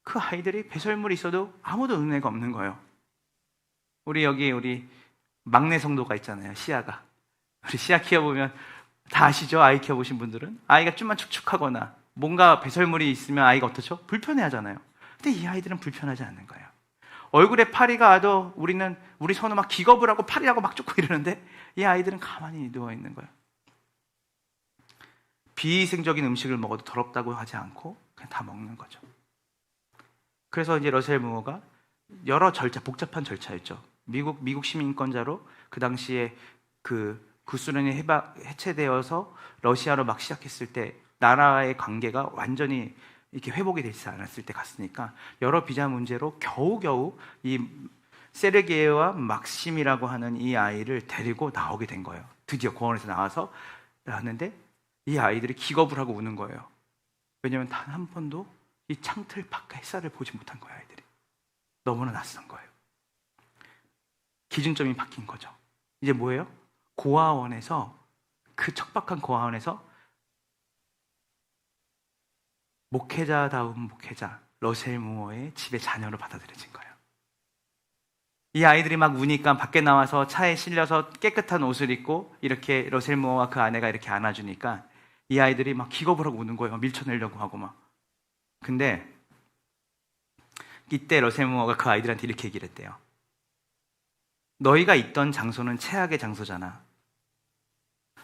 그 아이들이 배설물이 있어도 아무도 은혜가 없는 거예요. 우리 막내 성도가 있잖아요, 시아가. 우리 시아 키워보면 다 아시죠? 아이 키워보신 분들은 아이가 좀만 축축하거나 뭔가 배설물이 있으면 아이가 어떻죠? 불편해하잖아요. 근데 이 아이들은 불편하지 않는 거예요. 얼굴에 파리가 와도 우리 손을 막 기겁을 하고 파리라고 막 쫓고 이러는데 이 아이들은 가만히 누워있는 거예요. 비위생적인 음식을 먹어도 더럽다고 하지 않고 그냥 다 먹는 거죠. 그래서 이제 러셀 무어가 여러 복잡한 절차였죠. 미국 시민권자로 그 당시에 그 구소련이 해체되어서 러시아로 막 시작했을 때 나라의 관계가 완전히 이렇게 회복이 되지 않았을 때 갔으니까 여러 비자 문제로 겨우겨우 이 세르게이와 막심이라고 하는 이 아이를 데리고 나오게 된 거예요. 드디어 고아원에서 나와서 나왔는데 이 아이들이 기겁을 하고 우는 거예요. 왜냐하면 단 한 번도 이 창틀 밖의 햇살을 보지 못한 거예요. 아이들이 너무나 낯선 거예요. 기준점이 바뀐 거죠. 이제 뭐예요? 고아원에서, 그 척박한 고아원에서 목회자다운 목회자 러셀 무어의 집에 자녀로 받아들여진 거예요. 이 아이들이 막 우니까 밖에 나와서 차에 실려서 깨끗한 옷을 입고 이렇게 러셀 무어와 그 아내가 이렇게 안아주니까 이 아이들이 막 기겁을 하고 우는 거예요. 밀쳐내려고 하고 막. 근데 이때 러셀 무어가 그 아이들한테 이렇게 얘기를 했대요. 너희가 있던 장소는 최악의 장소잖아.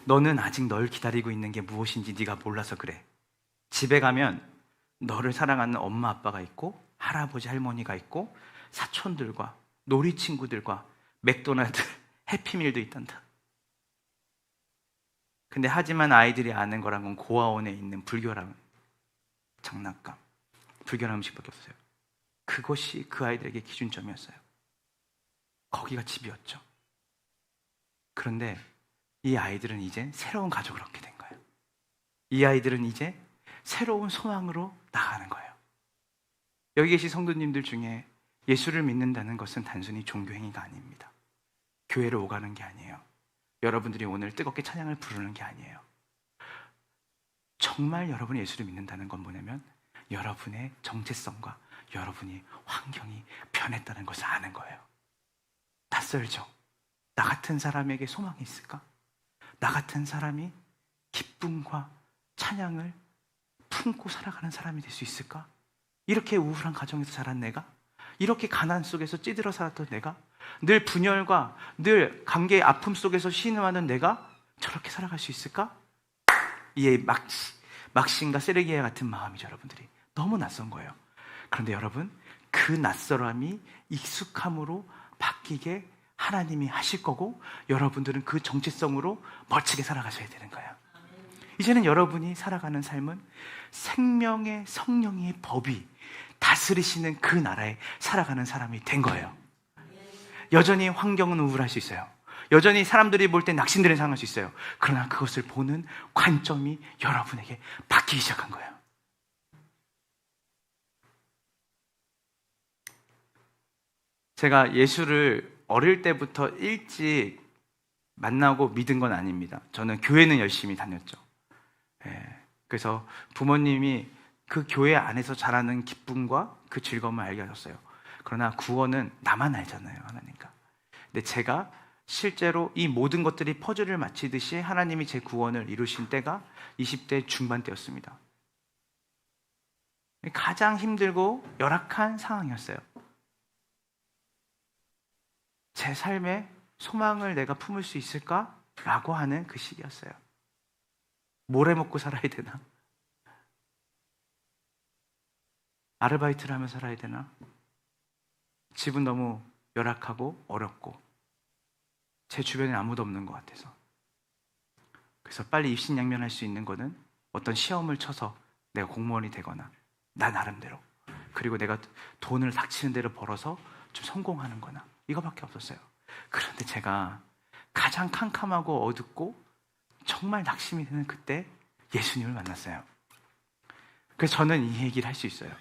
너는 아직 널 기다리고 있는 게 무엇인지 네가 몰라서 그래. 집에 가면 너를 사랑하는 엄마 아빠가 있고 할아버지 할머니가 있고 사촌들과 놀이 친구들과 맥도날드, 해피밀도 있단다. 근데 하지만 아이들이 아는 거란 건 고아원에 있는 불결한 장난감, 불결한 음식밖에 없어요. 그것이 그 아이들에게 기준점이었어요. 거기가 집이었죠. 그런데 이 아이들은 이제 새로운 가족을 얻게 된 거예요. 이 아이들은 이제 새로운 소망으로 나가는 거예요. 여기 계신 성도님들 중에 예수를 믿는다는 것은 단순히 종교행위가 아닙니다. 교회를 오가는 게 아니에요. 여러분들이 오늘 뜨겁게 찬양을 부르는 게 아니에요. 정말 여러분이 예수를 믿는다는 건 뭐냐면 여러분의 정체성과 여러분이 환경이 변했다는 것을 아는 거예요. 낯설죠? 나 같은 사람에게 소망이 있을까? 나 같은 사람이 기쁨과 찬양을 품고 살아가는 사람이 될 수 있을까? 이렇게 우울한 가정에서 자란 내가, 이렇게 가난 속에서 찌들어 살았던 내가, 늘 분열과 늘 관계의 아픔 속에서 신음하는 내가 저렇게 살아갈 수 있을까? 이 막신과 세르게이와 같은 마음이죠, 여러분들이. 너무 낯선 거예요. 그런데 여러분, 그 낯설함이 익숙함으로 바뀌게 하나님이 하실 거고 여러분들은 그 정체성으로 멋지게 살아가셔야 되는 거예요. 이제는 여러분이 살아가는 삶은 생명의 성령의 법이 다스리시는 그 나라에 살아가는 사람이 된 거예요. 여전히 환경은 우울할 수 있어요. 여전히 사람들이 볼 때 낙심되는 상황일 수 있어요. 그러나 그것을 보는 관점이 여러분에게 바뀌기 시작한 거예요. 제가 예수를 어릴 때부터 일찍 만나고 믿은 건 아닙니다. 저는 교회는 열심히 다녔죠. 그래서 부모님이 그 교회 안에서 자라는 기쁨과 그 즐거움을 알게 하셨어요. 그러나 구원은 나만 알잖아요, 하나님과. 근데 제가 실제로 이 모든 것들이 퍼즐을 맞히듯이 하나님이 제 구원을 이루신 때가 20대 중반 때였습니다. 가장 힘들고 열악한 상황이었어요. 제 삶에 소망을 내가 품을 수 있을까? 라고 하는 그 시기였어요. 뭘 해먹고 살아야 되나? 아르바이트를 하며 살아야 되나? 집은 너무 열악하고 어렵고 제 주변에 아무도 없는 것 같아서. 그래서 빨리 입신양면할 수 있는 거는 어떤 시험을 쳐서 내가 공무원이 되거나 나 나름대로, 그리고 내가 돈을 닥치는 대로 벌어서 좀 성공하는 거나, 이거밖에 없었어요. 그런데 제가 가장 캄캄하고 어둡고 정말 낙심이 되는 그때 예수님을 만났어요. 그래서 저는 이 얘기를 할 수 있어요.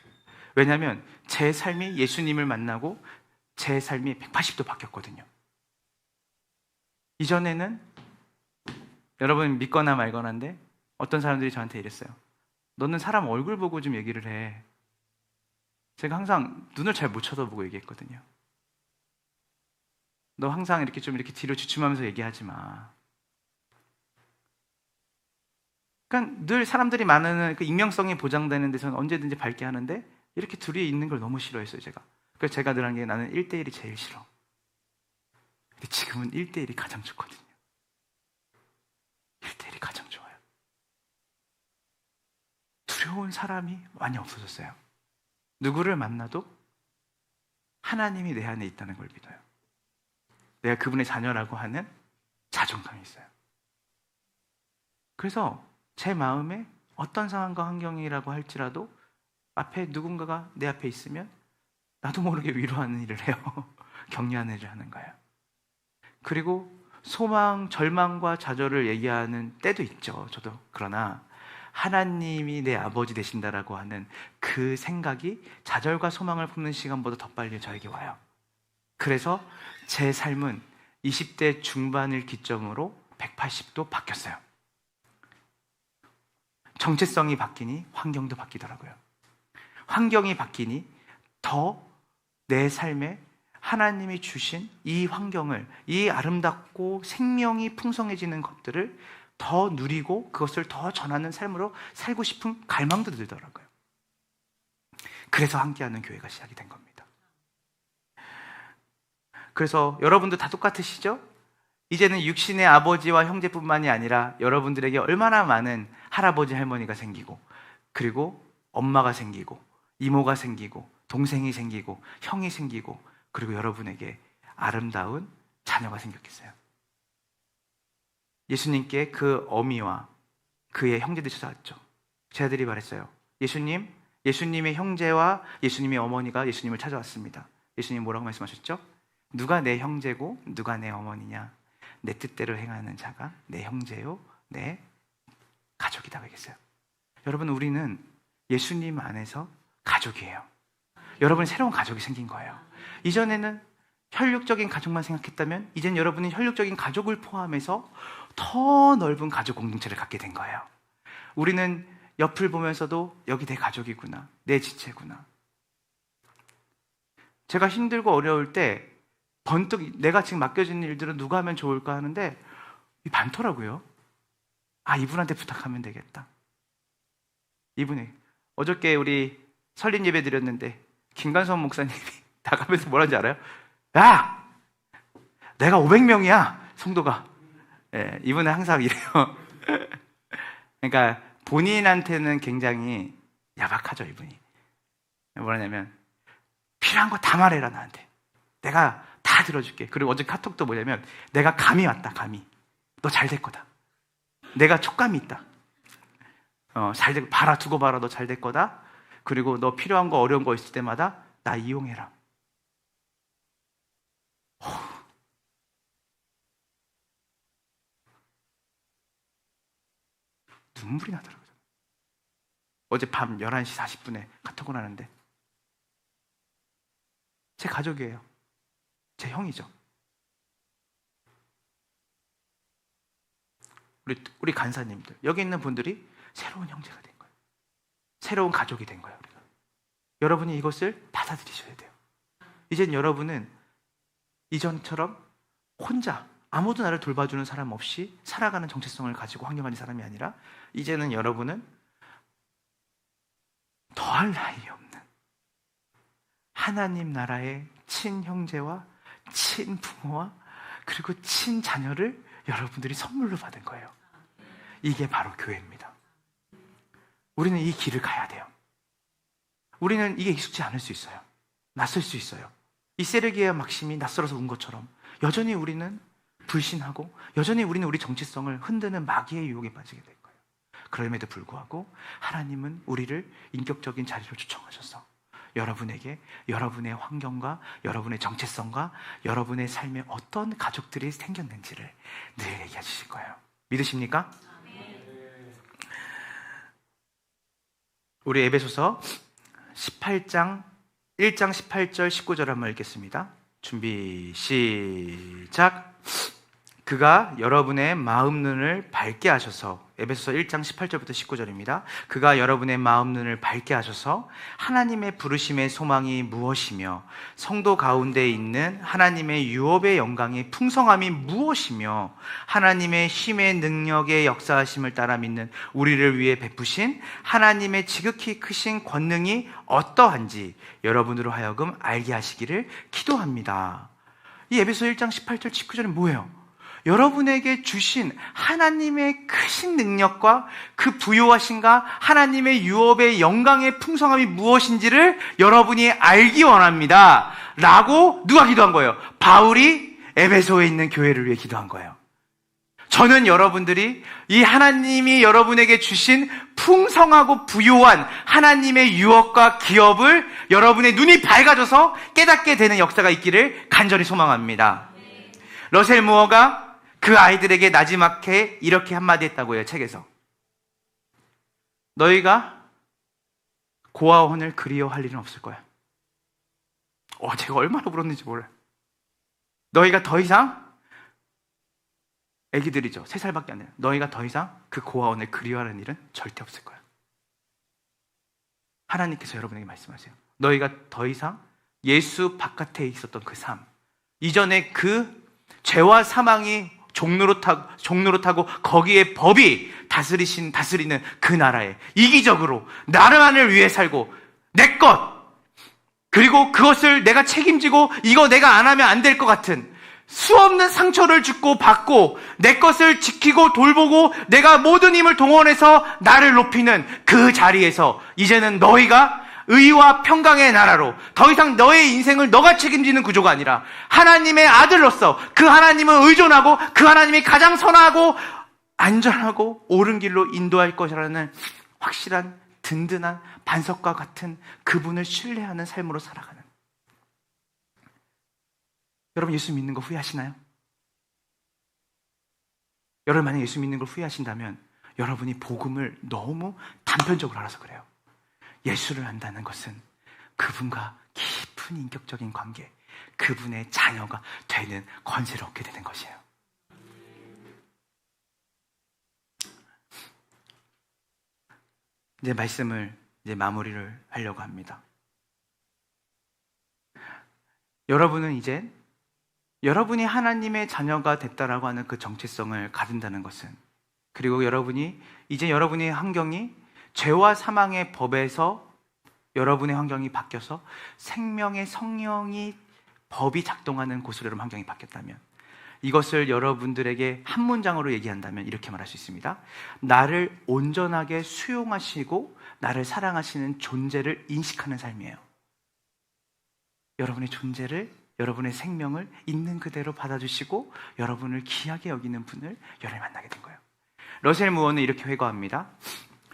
왜냐하면 제 삶이 예수님을 만나고 제 삶이 180도 바뀌었거든요. 이전에는 여러분 믿거나 말거나인데 어떤 사람들이 저한테 이랬어요. 너는 사람 얼굴 보고 좀 얘기를 해. 제가 항상 눈을 잘 못 쳐다보고 얘기했거든요. 너 항상 이렇게 좀 이렇게 뒤로 주춤하면서 얘기하지 마. 그러니까 늘 사람들이 많은 그 익명성이 보장되는 데서는 언제든지 밝게 하는데 이렇게 둘이 있는 걸 너무 싫어했어요, 제가. 그래서 제가 늘 한 게 나는 1대1이 제일 싫어. 근데 지금은 1대1이 가장 좋거든요. 1대1이 가장 좋아요. 두려운 사람이 많이 없어졌어요. 누구를 만나도 하나님이 내 안에 있다는 걸 믿어요. 내가 그분의 자녀라고 하는 자존감이 있어요. 그래서 제 마음에 어떤 상황과 환경이라고 할지라도 앞에 누군가가 내 앞에 있으면 나도 모르게 위로하는 일을 해요. 격려하는 일을 하는 거예요. 그리고 소망, 절망과 좌절을 얘기하는 때도 있죠, 저도. 그러나 하나님이 내 아버지 되신다라고 하는 그 생각이 좌절과 소망을 품는 시간보다 더 빨리 저에게 와요. 그래서 제 삶은 20대 중반을 기점으로 180도 바뀌었어요. 정체성이 바뀌니 환경도 바뀌더라고요. 환경이 바뀌니 더 내 삶에 하나님이 주신 이 환경을, 이 아름답고 생명이 풍성해지는 것들을 더 누리고 그것을 더 전하는 삶으로 살고 싶은 갈망도 들더라고요. 그래서 함께하는 교회가 시작이 된 겁니다. 그래서 여러분도 다 똑같으시죠? 이제는 육신의 아버지와 형제뿐만이 아니라 여러분들에게 얼마나 많은 할아버지, 할머니가 생기고, 그리고 엄마가 생기고, 이모가 생기고, 동생이 생기고, 형이 생기고, 그리고 여러분에게 아름다운 자녀가 생겼겠어요. 예수님께 그 어미와 그의 형제들이 찾아왔죠. 제 아들이 말했어요. 예수님, 예수님의 형제와 예수님의 어머니가 예수님을 찾아왔습니다. 예수님 뭐라고 말씀하셨죠? 누가 내 형제고 누가 내 어머니냐? 내 뜻대로 행하는 자가 내 형제요, 내 가족이다 그랬어요. 여러분, 우리는 예수님 안에서 가족이에요. 여러분이 새로운 가족이 생긴 거예요. 이전에는 혈육적인 가족만 생각했다면 이젠 여러분은 혈육적인 가족을 포함해서 더 넓은 가족 공동체를 갖게 된 거예요. 우리는 옆을 보면서도 여기 내 가족이구나, 내 지체구나. 제가 힘들고 어려울 때 번뜩 내가 지금 맡겨진 일들은 누가 하면 좋을까 하는데 많더라고요. 아, 이분한테 부탁하면 되겠다. 이분이 어저께 우리 설립 예배 드렸는데 김관선 목사님이 나가면서 뭐라는지 알아요? 야! 내가 500명이야, 성도가. 예, 이분은 항상 이래요. 그러니까 본인한테는 굉장히 야박하죠, 이분이. 뭐라냐면 필요한 거 다 말해라, 나한테. 내가 다 들어줄게. 그리고 어제 카톡도 뭐냐면 내가 감이 왔다, 감이. 너 잘 될 거다. 내가 촉감이 있다. 잘 될, 봐라, 두고 봐라, 너 잘 될 거다. 그리고 너 필요한 거, 어려운 거 있을 때마다 나 이용해라. 눈물이 나더라고요. 어제 밤 11시 40분에 카톡을 하는데 제 가족이에요. 제 형이죠. 우리 간사님들, 여기 있는 분들이 새로운 형제가 된 거예요. 새로운 가족이 된 거예요. 우리가. 여러분이 이것을 받아들이셔야 돼요. 이젠 여러분은 이전처럼 혼자 아무도 나를 돌봐주는 사람 없이 살아가는 정체성을 가지고 환경하는 사람이 아니라 이제는 여러분은 더할 나위 없는 하나님 나라의 친형제와 친부모와 그리고 친자녀를 여러분들이 선물로 받은 거예요. 이게 바로 교회입니다. 우리는 이 길을 가야 돼요. 우리는 이게 익숙지 않을 수 있어요. 낯설 수 있어요. 이 세르기아 막심이 낯설어서 온 것처럼 여전히 우리는 불신하고 여전히 우리는 우리 정체성을 흔드는 마귀의 유혹에 빠지게 될 거예요. 그럼에도 불구하고 하나님은 우리를 인격적인 자리로 초청하셔서 여러분에게 여러분의 환경과 여러분의 정체성과 여러분의 삶에 어떤 가족들이 생겼는지를 늘 얘기해 주실 거예요. 믿으십니까? 우리 에베소서 18장 1장 18절 19절 한번 읽겠습니다. 준비 시작. 그가 여러분의 마음 눈을 밝게 하셔서, 에베소서 1장 18절부터 19절입니다. 그가 여러분의 마음 눈을 밝게 하셔서 하나님의 부르심의 소망이 무엇이며 성도 가운데 있는 하나님의 유업의 영광의 풍성함이 무엇이며 하나님의 쉼의 능력의 역사하심을 따라 믿는 우리를 위해 베푸신 하나님의 지극히 크신 권능이 어떠한지 여러분으로 하여금 알게 하시기를 기도합니다. 이 에베소 1장 18절 19절은 뭐예요? 여러분에게 주신 하나님의 크신 능력과 그 부요하신가 하나님의 유업의 영광의 풍성함이 무엇인지를 여러분이 알기 원합니다 라고 누가 기도한 거예요? 바울이 에베소에 있는 교회를 위해 기도한 거예요. 저는 여러분들이 이 하나님이 여러분에게 주신 풍성하고 부요한 하나님의 유업과 기업을 여러분의 눈이 밝아져서 깨닫게 되는 역사가 있기를 간절히 소망합니다. 러셀 무어가 그 아이들에게 나지막히 이렇게 한마디 했다고 해요. 책에서. 너희가 고아원을 그리워할 일은 없을 거야. 제가 얼마나 울었는지 몰라요. 너희가 더 이상, 애기들이죠. 3살밖에 안 돼요. 너희가 더 이상 그 고아원을 그리워하는 일은 절대 없을 거야. 하나님께서 여러분에게 말씀하세요. 너희가 더 이상 예수 바깥에 있었던 그 삶, 이전에 그 죄와 사망이 종로로 타고 거기에 법이 다스리는 그 나라에 이기적으로 나만을 위해 살고 내 것, 그리고 그것을 내가 책임지고 이거 내가 안 하면 안 될 것 같은 수없는 상처를 주고 받고 내 것을 지키고 돌보고 내가 모든 힘을 동원해서 나를 높이는 그 자리에서 이제는 너희가 의와 평강의 나라로 더 이상 너의 인생을 너가 책임지는 구조가 아니라 하나님의 아들로서 그 하나님을 의존하고 그 하나님이 가장 선하고 안전하고 옳은 길로 인도할 것이라는 확실한 든든한 반석과 같은 그분을 신뢰하는 삶으로 살아가는. 여러분 예수 믿는 거 후회하시나요? 여러분 만약 예수 믿는 걸 후회하신다면 여러분이 복음을 너무 단편적으로 알아서 그래요. 예수를 안다는 것은 그분과 깊은 인격적인 관계, 그분의 자녀가 되는 권세를 얻게 되는 것이에요. 이제 말씀을 마무리를 하려고 합니다. 여러분은 이제 여러분이 하나님의 자녀가 됐다라고 하는 그 정체성을 가진다는 것은, 그리고 이제 여러분의 환경이 죄와 사망의 법에서 여러분의 환경이 바뀌어서 생명의 성령이 법이 작동하는 곳으로 여러분 환경이 바뀌었다면, 이것을 여러분들에게 한 문장으로 얘기한다면 이렇게 말할 수 있습니다. 나를 온전하게 수용하시고 나를 사랑하시는 존재를 인식하는 삶이에요. 여러분의 존재를, 여러분의 생명을 있는 그대로 받아주시고 여러분을 귀하게 여기는 분을 여러분이 만나게 된 거예요. 러셀 무어는 이렇게 회고합니다.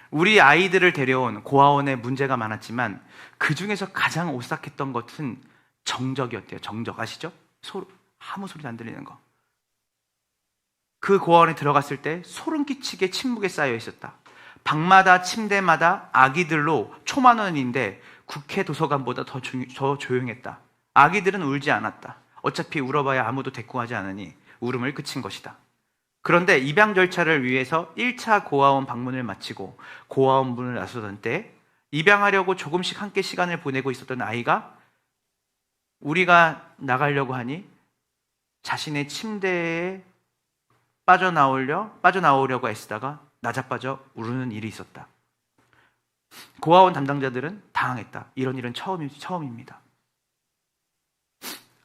우리 아이들을 데려온 고아원에 문제가 많았지만 그 중에서 가장 오싹했던 것은 정적이었대요. 정적 아시죠? 아무 소리도 안 들리는 거. 그 고아원에 들어갔을 때 소름 끼치게 침묵에 쌓여 있었다. 방마다 침대마다 아기들로 초만원인데 국회 도서관보다 더 조용했다. 아기들은 울지 않았다. 어차피 울어봐야 아무도 대꾸하지 않으니 울음을 그친 것이다. 그런데 입양 절차를 위해서 1차 고아원 방문을 마치고 고아원 문을 나서던 때 입양하려고 조금씩 함께 시간을 보내고 있었던 아이가 우리가 나가려고 하니 자신의 침대에 빠져나오려고 애쓰다가 나자빠져 우르는 일이 있었다. 고아원 담당자들은 당황했다. 이런 일은 처음입니다.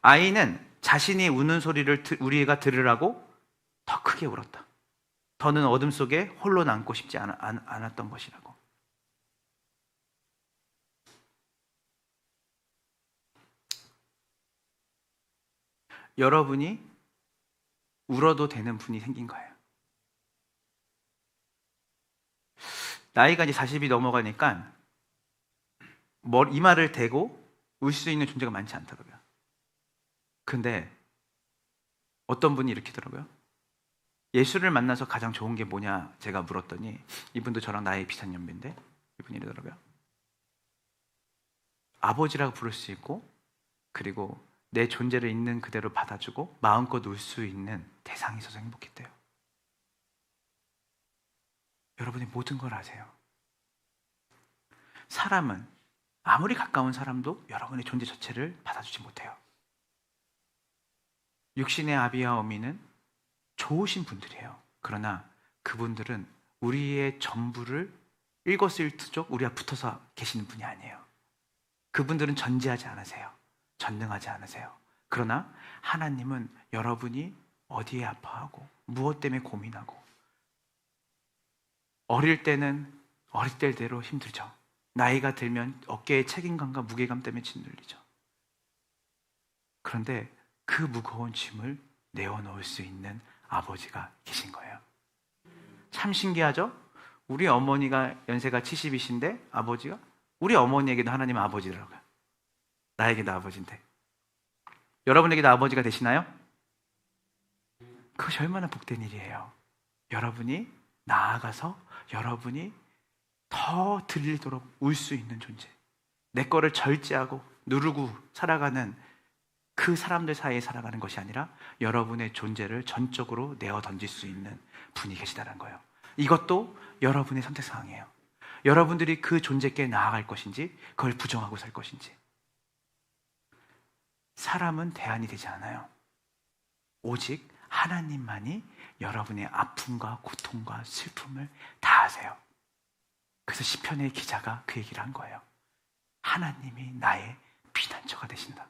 아이는 자신이 우는 소리를 우리가 들으라고 더 크게 울었다. 더는 어둠 속에 홀로 남고 싶지 않았던 것이라고. 여러분이 울어도 되는 분이 생긴 거예요. 나이가 이제 40이 넘어가니까 이마를 대고 울 수 있는 존재가 많지 않더라고요. 근데 어떤 분이 이렇게더라고요. 예수를 만나서 가장 좋은 게 뭐냐 제가 물었더니 이분도 저랑 나이 비슷한 연배인데 이분이 이러더라고요. 아버지라고 부를 수 있고 그리고 내 존재를 있는 그대로 받아주고 마음껏 울 수 있는 대상이 있어서 행복했대요. 여러분이 모든 걸 아세요. 사람은 아무리 가까운 사람도 여러분의 존재 자체를 받아주지 못해요. 육신의 아비와 어미는 좋으신 분들이에요. 그러나 그분들은 우리의 전부를 일거수일투족 우리와 붙어서 계시는 분이 아니에요. 그분들은 전지하지 않으세요. 전능하지 않으세요. 그러나 하나님은 여러분이 어디에 아파하고 무엇 때문에 고민하고 어릴 때대로 힘들죠. 나이가 들면 어깨의 책임감과 무게감 때문에 짓눌리죠. 그런데 그 무거운 짐을 내어놓을 수 있는 아버지가 계신 거예요. 참 신기하죠? 우리 어머니가 연세가 70이신데 아버지가 우리 어머니에게도 하나님은 아버지더라고요. 나에게도 아버지인데 여러분에게도 아버지가 되시나요? 그것이 얼마나 복된 일이에요. 여러분이 나아가서 여러분이 더 들리도록 울 수 있는 존재, 내 거를 절제하고 누르고 살아가는 그 사람들 사이에 살아가는 것이 아니라 여러분의 존재를 전적으로 내어 던질 수 있는 분이 계시다는 거예요. 이것도 여러분의 선택사항이에요. 여러분들이 그 존재께 나아갈 것인지 그걸 부정하고 살 것인지. 사람은 대안이 되지 않아요. 오직 하나님만이 여러분의 아픔과 고통과 슬픔을 다 아세요. 그래서 시편의 기자가 그 얘기를 한 거예요. 하나님이 나의 피난처가 되신다.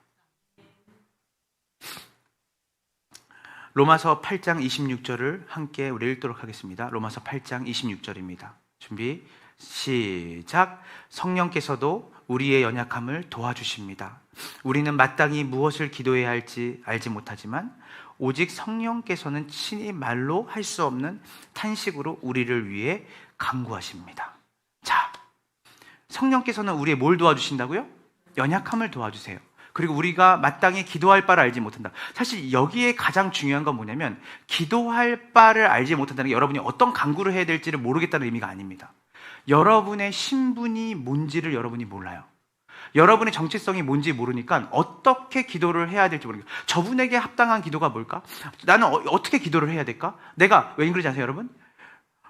로마서 8장 26절을 함께 우리 읽도록 하겠습니다. 로마서 8장 26절입니다. 준비 시작. 성령께서도 우리의 연약함을 도와주십니다. 우리는 마땅히 무엇을 기도해야 할지 알지 못하지만 오직 성령께서는 친히 말로 할 수 없는 탄식으로 우리를 위해 간구하십니다. 자, 성령께서는 우리의 뭘 도와주신다고요? 연약함을 도와주세요. 그리고 우리가 마땅히 기도할 바를 알지 못한다. 사실 여기에 가장 중요한 건 뭐냐면 기도할 바를 알지 못한다는 게 여러분이 어떤 간구를 해야 될지를 모르겠다는 의미가 아닙니다. 여러분의 신분이 뭔지를 여러분이 몰라요. 여러분의 정체성이 뭔지 모르니까 어떻게 기도를 해야 될지 모르겠어요. 저분에게 합당한 기도가 뭘까? 나는 어떻게 기도를 해야 될까? 내가 왜 그러지 아세요, 여러분?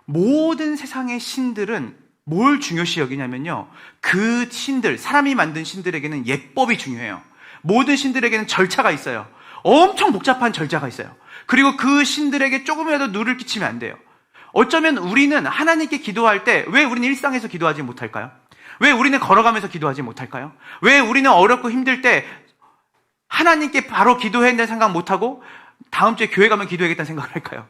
모든 세상의 신들은 뭘 중요시 여기냐면요, 그 신들, 사람이 만든 신들에게는 예법이 중요해요. 모든 신들에게는 절차가 있어요. 엄청 복잡한 절차가 있어요. 그리고 그 신들에게 조금이라도 누를 끼치면 안 돼요. 어쩌면 우리는 하나님께 기도할 때 왜 우리는 일상에서 기도하지 못할까요? 왜 우리는 걸어가면서 기도하지 못할까요? 왜 우리는 어렵고 힘들 때 하나님께 바로 기도해야 된다는 생각 못하고 다음 주에 교회 가면 기도해야겠다는 생각을 할까요?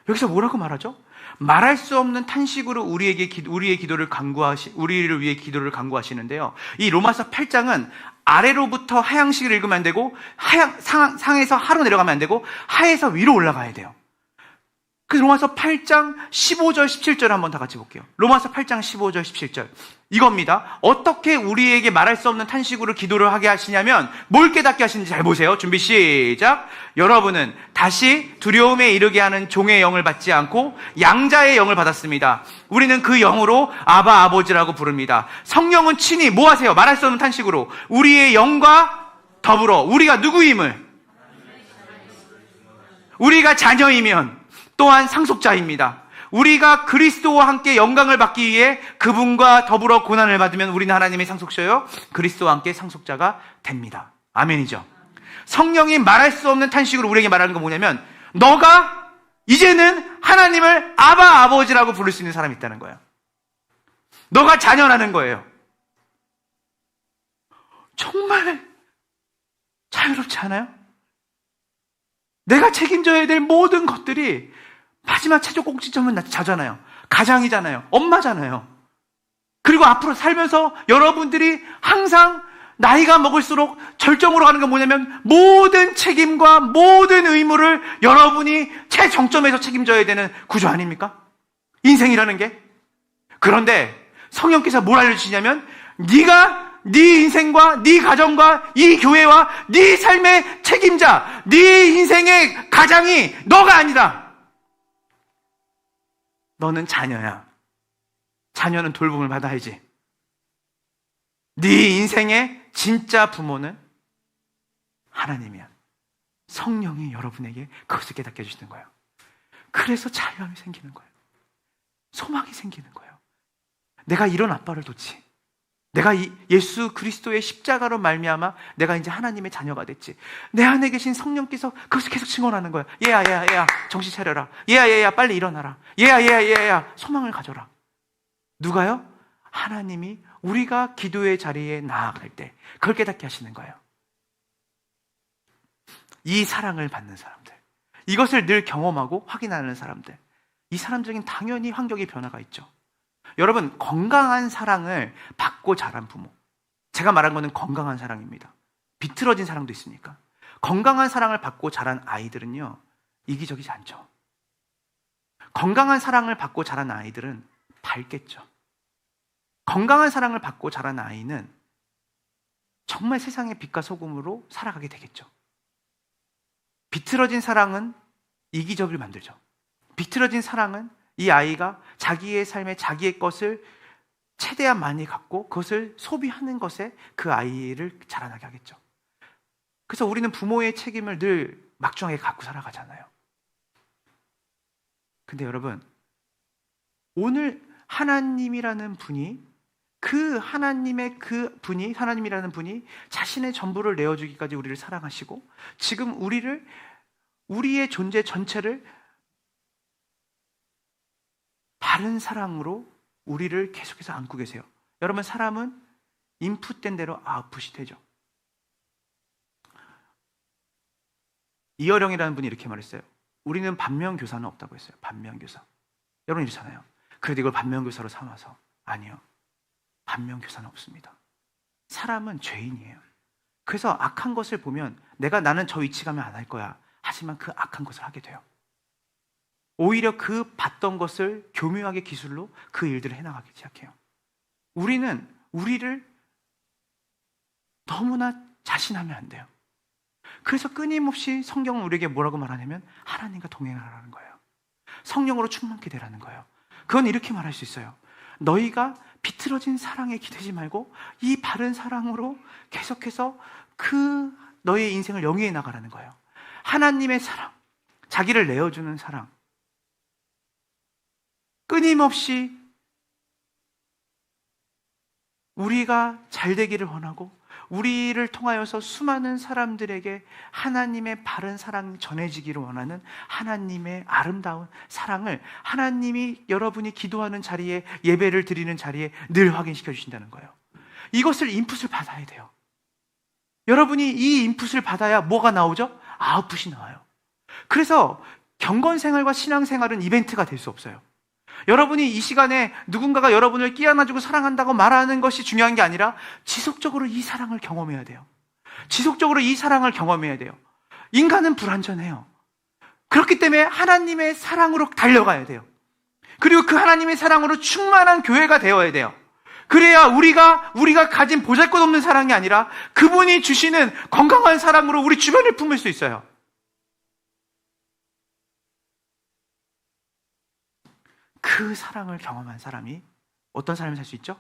여기서 뭐라고 말하죠? 말할 수 없는 탄식으로 우리를 위해 기도를 간구하시는데요. 이 로마서 8장은 아래로부터 하향식을 읽으면 안 되고 상에서 하로 내려가면 안 되고 하에서 위로 올라가야 돼요. 그 로마서 8장 15절 17절 한번 다 같이 볼게요. 로마서 8장 15절 17절 이겁니다. 어떻게 우리에게 말할 수 없는 탄식으로 기도를 하게 하시냐면 뭘 깨닫게 하시는지 잘 보세요. 준비 시작. 여러분은 다시 두려움에 이르게 하는 종의 영을 받지 않고 양자의 영을 받았습니다. 우리는 그 영으로 아바 아버지라고 부릅니다. 성령은 친히 뭐 하세요? 말할 수 없는 탄식으로 우리의 영과 더불어 우리가 누구임을, 우리가 자녀이면 또한 상속자입니다. 우리가 그리스도와 함께 영광을 받기 위해 그분과 더불어 고난을 받으면 우리는 하나님의 상속자요 그리스도와 함께 상속자가 됩니다. 아멘이죠. 성령이 말할 수 없는 탄식으로 우리에게 말하는 건 뭐냐면 너가 이제는 하나님을 아바 아버지라고 부를 수 있는 사람이 있다는 거예요. 너가 자녀라는 거예요. 정말 자유롭지 않아요? 내가 책임져야 될 모든 것들이 마지막 최종 꼭지점은 자잖아요. 가장이잖아요. 엄마잖아요. 그리고 앞으로 살면서 여러분들이 항상 나이가 먹을수록 절정으로 가는 건 뭐냐면 모든 책임과 모든 의무를 여러분이 최정점에서 책임져야 되는 구조 아닙니까? 인생이라는 게. 그런데 성령께서 뭘 알려주시냐면 네가 네 인생과 네 가정과 이 교회와 네 삶의 책임자, 네 인생의 가장이 너가 아니다. 너는 자녀야. 자녀는 돌봄을 받아야지. 네 인생의 진짜 부모는 하나님이야. 성령이 여러분에게 그것을 깨닫게 해주시는 거예요. 그래서 자유함이 생기는 거예요. 소망이 생기는 거예요. 내가 이런 아빠를 뒀지. 내가 예수 그리스도의 십자가로 말미암아 내가 이제 하나님의 자녀가 됐지. 내 안에 계신 성령께서 그것을 계속 증언하는 거야. 얘야 정신 차려라. 얘야 빨리 일어나라. 얘야 소망을 가져라. 누가요? 하나님이 우리가 기도의 자리에 나아갈 때 그걸 깨닫게 하시는 거예요. 이 사랑을 받는 사람들, 이것을 늘 경험하고 확인하는 사람들, 이 사람들에겐 당연히 환경의 변화가 있죠. 여러분, 건강한 사랑을 받고 자란 부모, 제가 말한 거는 건강한 사랑입니다. 비틀어진 사랑도 있으니까. 건강한 사랑을 받고 자란 아이들은요, 이기적이지 않죠. 건강한 사랑을 받고 자란 아이들은 밝겠죠. 건강한 사랑을 받고 자란 아이는 정말 세상의 빛과 소금으로 살아가게 되겠죠. 비틀어진 사랑은 이기적을 만들죠. 비틀어진 사랑은 이 아이가 자기의 삶에 자기의 것을 최대한 많이 갖고 그것을 소비하는 것에 그 아이를 자라나게 하겠죠. 그래서 우리는 부모의 책임을 늘 막중하게 갖고 살아가잖아요. 근데 여러분, 오늘 하나님이라는 분이 하나님이라는 분이 자신의 전부를 내어주기까지 우리를 사랑하시고 지금 우리의 존재 전체를 바른 사랑으로 우리를 계속해서 안고 계세요. 여러분, 사람은 인풋된 대로 아웃풋이 되죠. 이어령이라는 분이 이렇게 말했어요. 우리는 반면교사는 없다고 했어요. 반면교사. 여러분 이렇잖아요. 그래도 이걸 반면교사로 삼아서. 아니요. 반면교사는 없습니다. 사람은 죄인이에요. 그래서 악한 것을 보면 나는 저 위치 가면 안 할 거야. 하지만 그 악한 것을 하게 돼요. 오히려 그 봤던 것을 교묘하게 기술로 그 일들을 해나가기 시작해요. 우리는 우리를 너무나 자신하면 안 돼요. 그래서 끊임없이 성경은 우리에게 뭐라고 말하냐면 하나님과 동행하라는 거예요. 성령으로 충만케 되라는 거예요. 그건 이렇게 말할 수 있어요. 너희가 비틀어진 사랑에 기대지 말고 이 바른 사랑으로 계속해서 그 너의 인생을 영위해 나가라는 거예요. 하나님의 사랑, 자기를 내어주는 사랑, 끊임없이 우리가 잘 되기를 원하고 우리를 통하여서 수많은 사람들에게 하나님의 바른 사랑이 전해지기를 원하는 하나님의 아름다운 사랑을 하나님이 여러분이 기도하는 자리에, 예배를 드리는 자리에 늘 확인시켜 주신다는 거예요. 이것을 인풋을 받아야 돼요. 여러분이 이 인풋을 받아야 뭐가 나오죠? 아웃풋이 나와요. 그래서 경건생활과 신앙생활은 이벤트가 될 수 없어요. 여러분이 이 시간에 누군가가 여러분을 끼안아주고 사랑한다고 말하는 것이 중요한 게 아니라 지속적으로 이 사랑을 경험해야 돼요. 지속적으로 이 사랑을 경험해야 돼요. 인간은 불완전해요. 그렇기 때문에 하나님의 사랑으로 달려가야 돼요. 그리고 그 하나님의 사랑으로 충만한 교회가 되어야 돼요. 그래야 우리가 가진 보잘것없는 사랑이 아니라 그분이 주시는 건강한 사랑으로 우리 주변을 품을 수 있어요. 그 사랑을 경험한 사람이 어떤 사람이 살 수 있죠?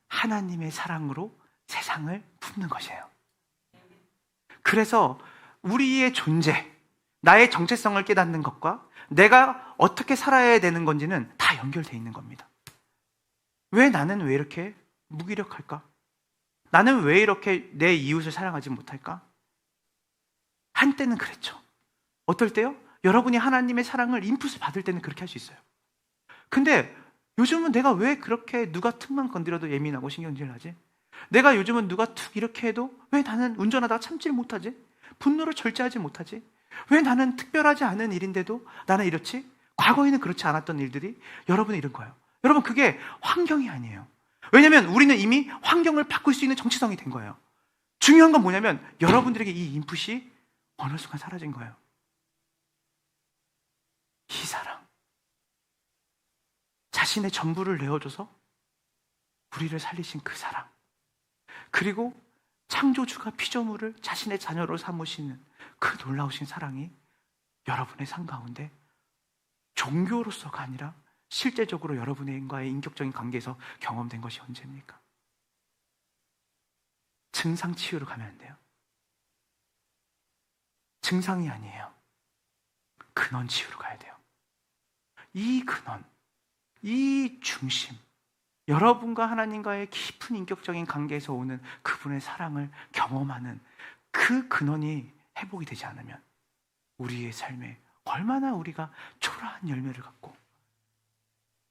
하나님의 사랑으로 세상을 품는 것이에요. 그래서 우리의 존재, 나의 정체성을 깨닫는 것과 내가 어떻게 살아야 되는 건지는 다 연결되어 있는 겁니다. 나는 왜 이렇게 무기력할까? 나는 왜 이렇게 내 이웃을 사랑하지 못할까? 한때는 그랬죠. 어떨 때요? 여러분이 하나님의 사랑을 인풋을 받을 때는 그렇게 할 수 있어요. 근데 요즘은 내가 왜 그렇게 누가 툭만 건드려도 예민하고 신경질 나지? 내가 요즘은 누가 툭 이렇게 해도 왜 나는 운전하다가 참질 못하지? 분노를 절제하지 못하지? 왜 나는 특별하지 않은 일인데도 나는 이렇지? 과거에는 그렇지 않았던 일들이 여러분은 이런 거예요. 여러분, 그게 환경이 아니에요. 왜냐하면 우리는 이미 환경을 바꿀 수 있는 정체성이 된 거예요. 중요한 건 뭐냐면 여러분들에게 이 인풋이 어느 순간 사라진 거예요. 이 사랑, 자신의 전부를 내어줘서 우리를 살리신 그 사랑, 그리고 창조주가 피조물을 자신의 자녀로 삼으시는 그 놀라우신 사랑이 여러분의 삶 가운데 종교로서가 아니라 실제적으로 여러분과의 인격적인 관계에서 경험된 것이 언제입니까? 증상 치유로 가면 안 돼요. 증상이 아니에요. 근원 치유로 가야 돼요. 이 근원, 이 중심, 여러분과 하나님과의 깊은 인격적인 관계에서 오는 그분의 사랑을 경험하는 그 근원이 회복이 되지 않으면 우리의 삶에 얼마나 우리가 초라한 열매를 갖고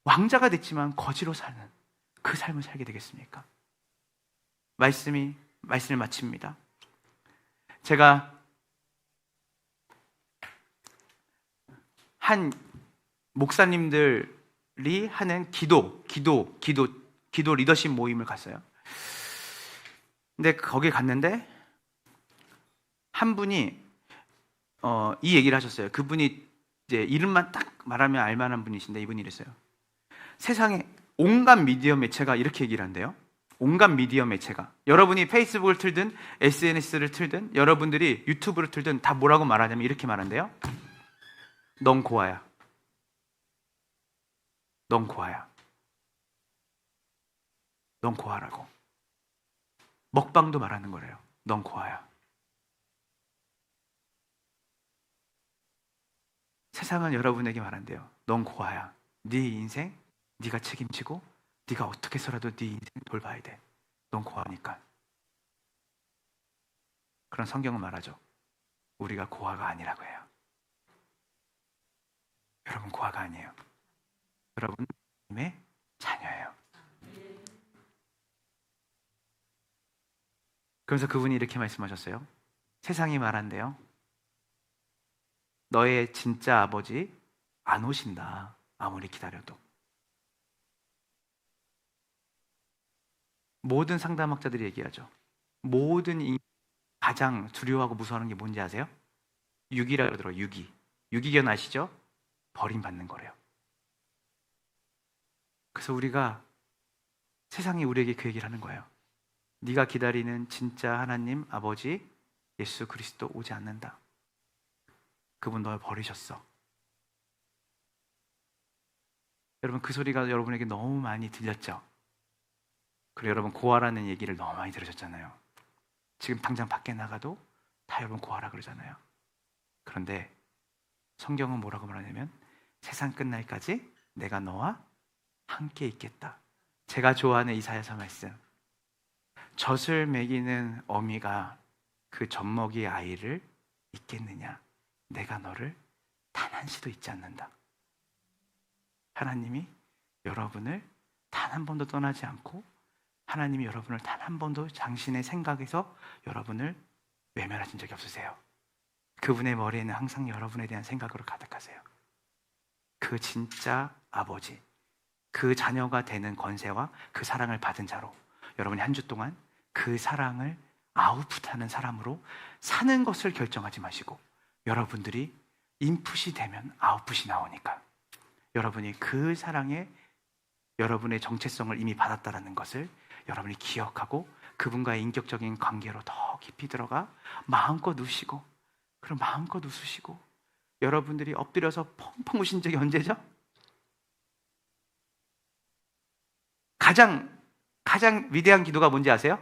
왕자가 됐지만 거지로 사는 그 삶을 살게 되겠습니까? 말씀을 마칩니다. 제가 한 목사님들이 하는 기도 리더십 모임을 갔어요. 근데 거기 갔는데 한 분이 이 얘기를 하셨어요. 그분이 이제 이름만 딱 말하면 알만한 분이신데 이분이 이랬어요. 세상에 온갖 미디어 매체가 이렇게 얘기를 한대요. 온갖 미디어 매체가, 여러분이 페이스북을 틀든 SNS를 틀든 여러분들이 유튜브를 틀든 다 뭐라고 말하냐면 이렇게 말한대요. 넌 고아야. 넌 고아야. 넌 고아라고. 먹방도 말하는 거래요. 넌 고아야. 세상은 여러분에게 말한대요. 넌 고아야. 네 인생 네가 책임지고 네가 어떻게 해서라도 네 인생 돌봐야 돼. 넌 고아니까. 그런 성경은 말하죠. 우리가 고아가 아니라고 해요. 여러분 고아가 아니에요. 여러분 하나님의 자녀예요. 그래서 그분이 이렇게 말씀하셨어요. 세상이 말한대요. 너의 진짜 아버지 안 오신다. 아무리 기다려도. 모든 상담학자들이 얘기하죠. 모든 가장 두려워하고 무서워하는 게 뭔지 아세요? 유기라고 그러더라고요. 유기. 유기견 아시죠? 버림받는 거래요. 그래서 세상이 우리에게 그 얘기를 하는 거예요. 네가 기다리는 진짜 하나님 아버지 예수 그리스도 오지 않는다. 그분 널 버리셨어. 여러분 그 소리가 여러분에게 너무 많이 들렸죠? 그리고 여러분 고아라는 얘기를 너무 많이 들으셨잖아요. 지금 당장 밖에 나가도 다 여러분 고아라 그러잖아요. 그런데 성경은 뭐라고 말하냐면 세상 끝날까지 내가 너와 함께 있겠다. 제가 좋아하는 이사야서 말씀. 젖을 먹이는 어미가 그 젖먹이 아이를 잊겠느냐. 내가 너를 단 한시도 잊지 않는다. 하나님이 여러분을 단 한 번도 떠나지 않고 하나님이 여러분을 단 한 번도 당신의 생각에서 여러분을 외면하신 적이 없으세요. 그분의 머리에는 항상 여러분에 대한 생각으로 가득하세요. 그 진짜 아버지, 그 자녀가 되는 권세와 그 사랑을 받은 자로 여러분이 한 주 동안 그 사랑을 아웃풋하는 사람으로 사는 것을 결정하지 마시고 여러분들이 인풋이 되면 아웃풋이 나오니까 여러분이 그 사랑에 여러분의 정체성을 이미 받았다는 것을 여러분이 기억하고 그분과의 인격적인 관계로 더 깊이 들어가 마음껏 우시고, 그럼 마음껏 웃으시고, 여러분들이 엎드려서 펑펑 우신 적이 언제죠? 가장 위대한 기도가 뭔지 아세요?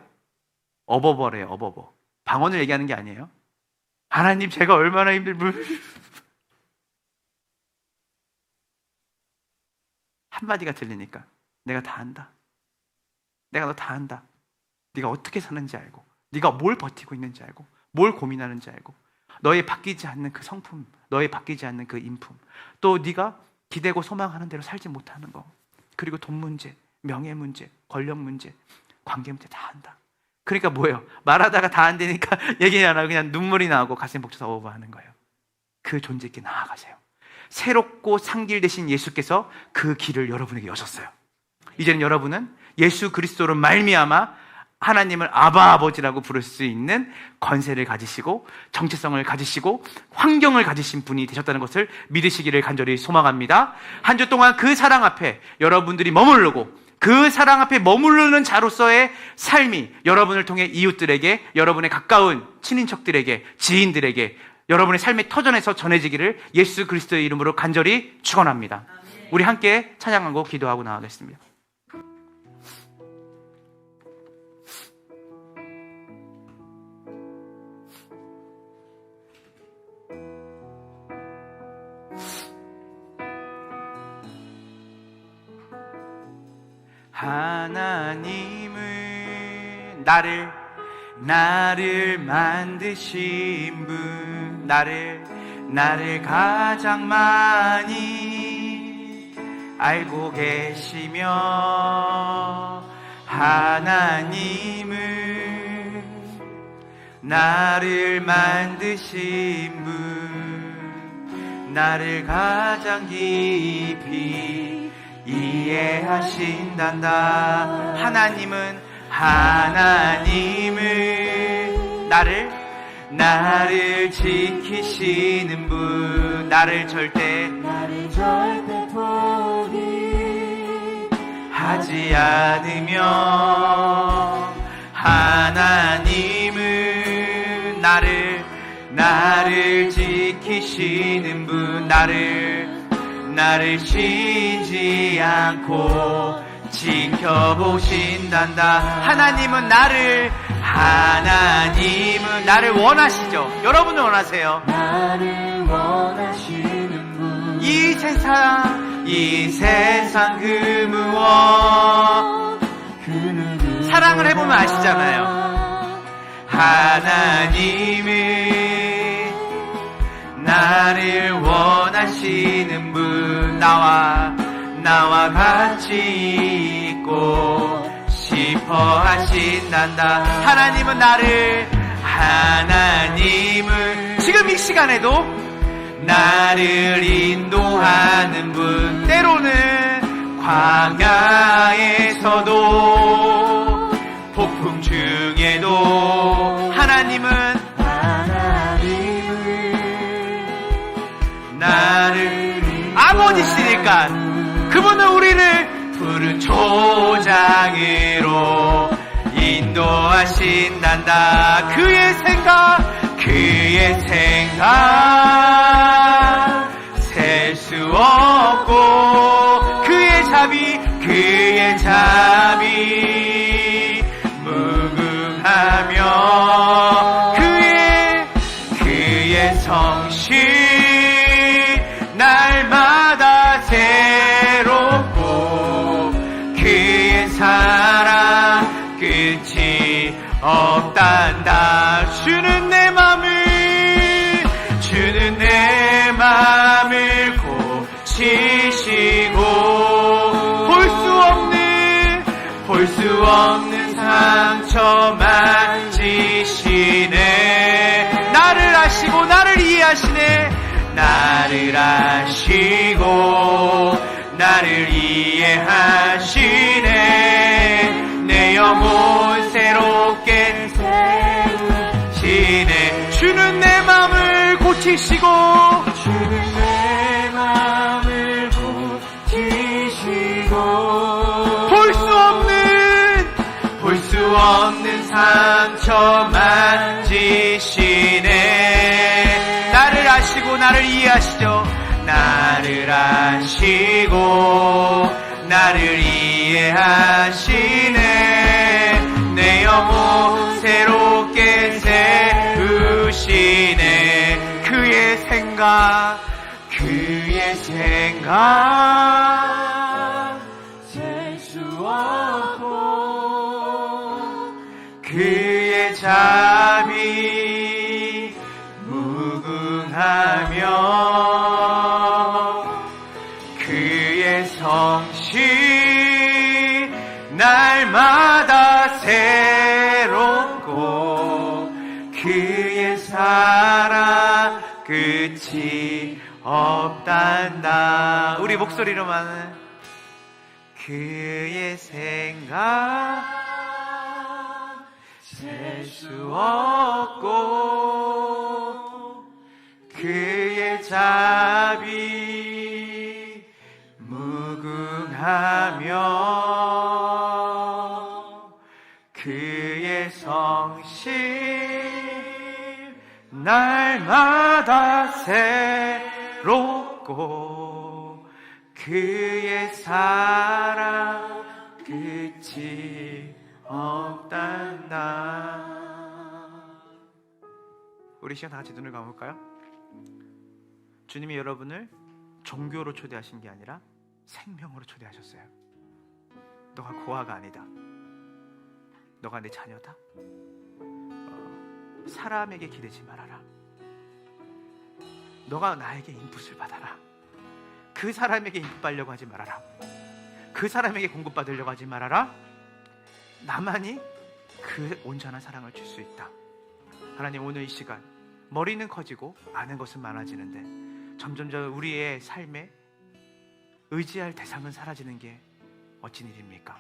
어버버래요. 어버버. 방언을 얘기하는 게 아니에요. 하나님, 제가 얼마나 한마디가 들리니까 내가 다 안다. 내가 너 다 안다. 네가 어떻게 사는지 알고, 네가 뭘 버티고 있는지 알고, 뭘 고민하는지 알고, 너의 바뀌지 않는 그 성품, 너의 바뀌지 않는 그 인품, 또 네가 기대고 소망하는 대로 살지 못하는 거, 그리고 돈 문제, 명예 문제, 권력 문제, 관계 문제 다 안다. 그러니까 뭐예요? 말하다가 다 안 되니까 얘기 안 하고 그냥 눈물이 나고 가슴이 벅차서 어버버하는 거예요. 그 존재께 나아가세요. 새롭고 상길되신 예수께서 그 길을 여러분에게 여셨어요. 이제는 여러분은 예수 그리스도로 말미암아 하나님을 아바 아버지라고 부를 수 있는 권세를 가지시고 정체성을 가지시고 환경을 가지신 분이 되셨다는 것을 믿으시기를 간절히 소망합니다. 한 주 동안 그 사랑 앞에 여러분들이 머무르고 그 사랑 앞에 머무르는 자로서의 삶이 여러분을 통해 이웃들에게, 여러분의 가까운 친인척들에게, 지인들에게 여러분의 삶의 터전에서 전해지기를 예수 그리스도의 이름으로 간절히 축원합니다. 우리 함께 찬양하고 기도하고 나가겠습니다. 하나님은 나를 만드신 분, 나를 가장 많이 알고 계시며, 하나님은 나를 만드신 분, 나를 가장 깊이 이해하신단다. 하나님은 나를 지키시는 분, 나를 절대 포기하지 않으며, 하나님은 나를 지키시는 분, 나를 쉬지 않고 지켜보신단다. 하나님은 나를 원하시죠. 여러분을 원하세요. 나를 원하시는 분, 이 세상 그 무엇 사랑을 해보면 아시잖아요. 하나님은 나를 원하시는 분, 나와 같이 있고 싶어 하신단다. 하나님은 지금 이 시간에도 나를 인도하는 분, 때로는 광야에서도 폭풍 중에도 하나님은 나를 아버지시니까 그분은 우리를 푸른 초장으로 인도하신단다. 그의 생각 셀 수 없고, 그의 자비 무궁하며, 그의 성실 날마다 새롭고, 그의 사랑 끝이 없단다. 주는 내 맘을 고치시고 볼 수 없는 상처 만지시네. 나를 아시고 나를 이해하시네. 나를 아시고 나를 이해하시네. 내 영혼 새롭게 세우시네. 주는 내 맘을 고치시고 고치시고 주는 내 마음을 고치시고 볼 수 없는 상처 만지시네. 나를 아시고 나를 이해하시죠. 나를 아시고 나를 이해하시네. 내 영혼 새롭게 세우시네. 그의 생각 셀 수 없고 그의 자비 무궁하며 그의 성실 날마다 새롭고 그의 사랑 끝이 없단다. 우리 목소리로만 그의 생각 셀 수 없고 그의 자비 무궁하며 그의 성실 날마다 새롭고 그의 사랑 끝이 없단다. 우리 시간 다 같이 눈을 감을까요? 주님이 여러분을 종교로 초대하신 게 아니라 생명으로 초대하셨어요. 너가 고아가 아니다. 너가 내 자녀다. 사람에게 기대지 말아라. 너가 나에게 인풋을 받아라. 그 사람에게 인풋 받으려고 하지 말아라. 그 사람에게 공급받으려고 하지 말아라. 나만이 그 온전한 사랑을 줄 수 있다. 하나님, 오늘 이 시간 머리는 커지고 아는 것은 많아지는데 점점 우리의 삶에 의지할 대상은 사라지는 게 어찌 일입니까?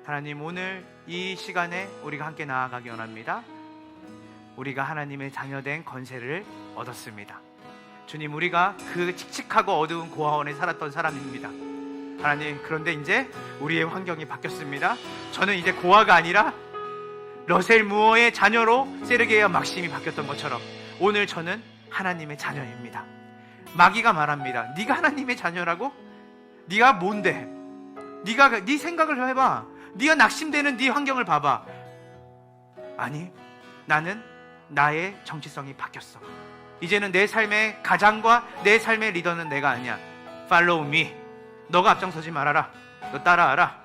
하나님, 오늘 이 시간에 우리가 함께 나아가기 원합니다. 우리가 하나님의 자녀된 권세를 얻었습니다. 주님, 우리가 그 칙칙하고 어두운 고아원에 살았던 사람입니다. 하나님, 그런데 이제 우리의 환경이 바뀌었습니다. 저는 이제 고아가 아니라 러셀 무어의 자녀로 세르게이와 막심이 바뀌었던 것처럼 오늘 저는 하나님의 자녀입니다. 마귀가 말합니다. 네가 하나님의 자녀라고? 네가 뭔데? 네 생각을 좀 해봐. 네가 낙심되는 네 환경을 봐봐. 아니, 나는 나의 정체성이 바뀌었어. 이제는 내 삶의 가장과 내 삶의 리더는 내가 아니야. Follow me. 너가 앞장서지 말아라. 너 따라와라.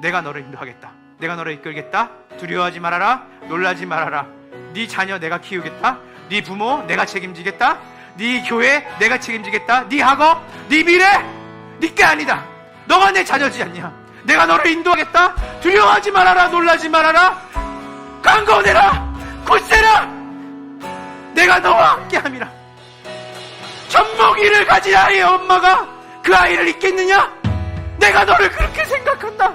내가 너를 인도하겠다. 내가 너를 이끌겠다. 두려워하지 말아라. 놀라지 말아라. 네 자녀 내가 키우겠다. 네 부모 내가 책임지겠다. 네 교회 내가 책임지겠다. 네 학업, 네 미래 네게 아니다. 너가 내 자녀지 않냐. 내가 너를 인도하겠다. 두려워하지 말아라. 놀라지 말아라. 강건해라. 굳세라. 내가 너와 함께함이라. 젖먹이를 가진 아이의 엄마가 그 아이를 잊겠느냐? 내가 너를 그렇게 생각한다.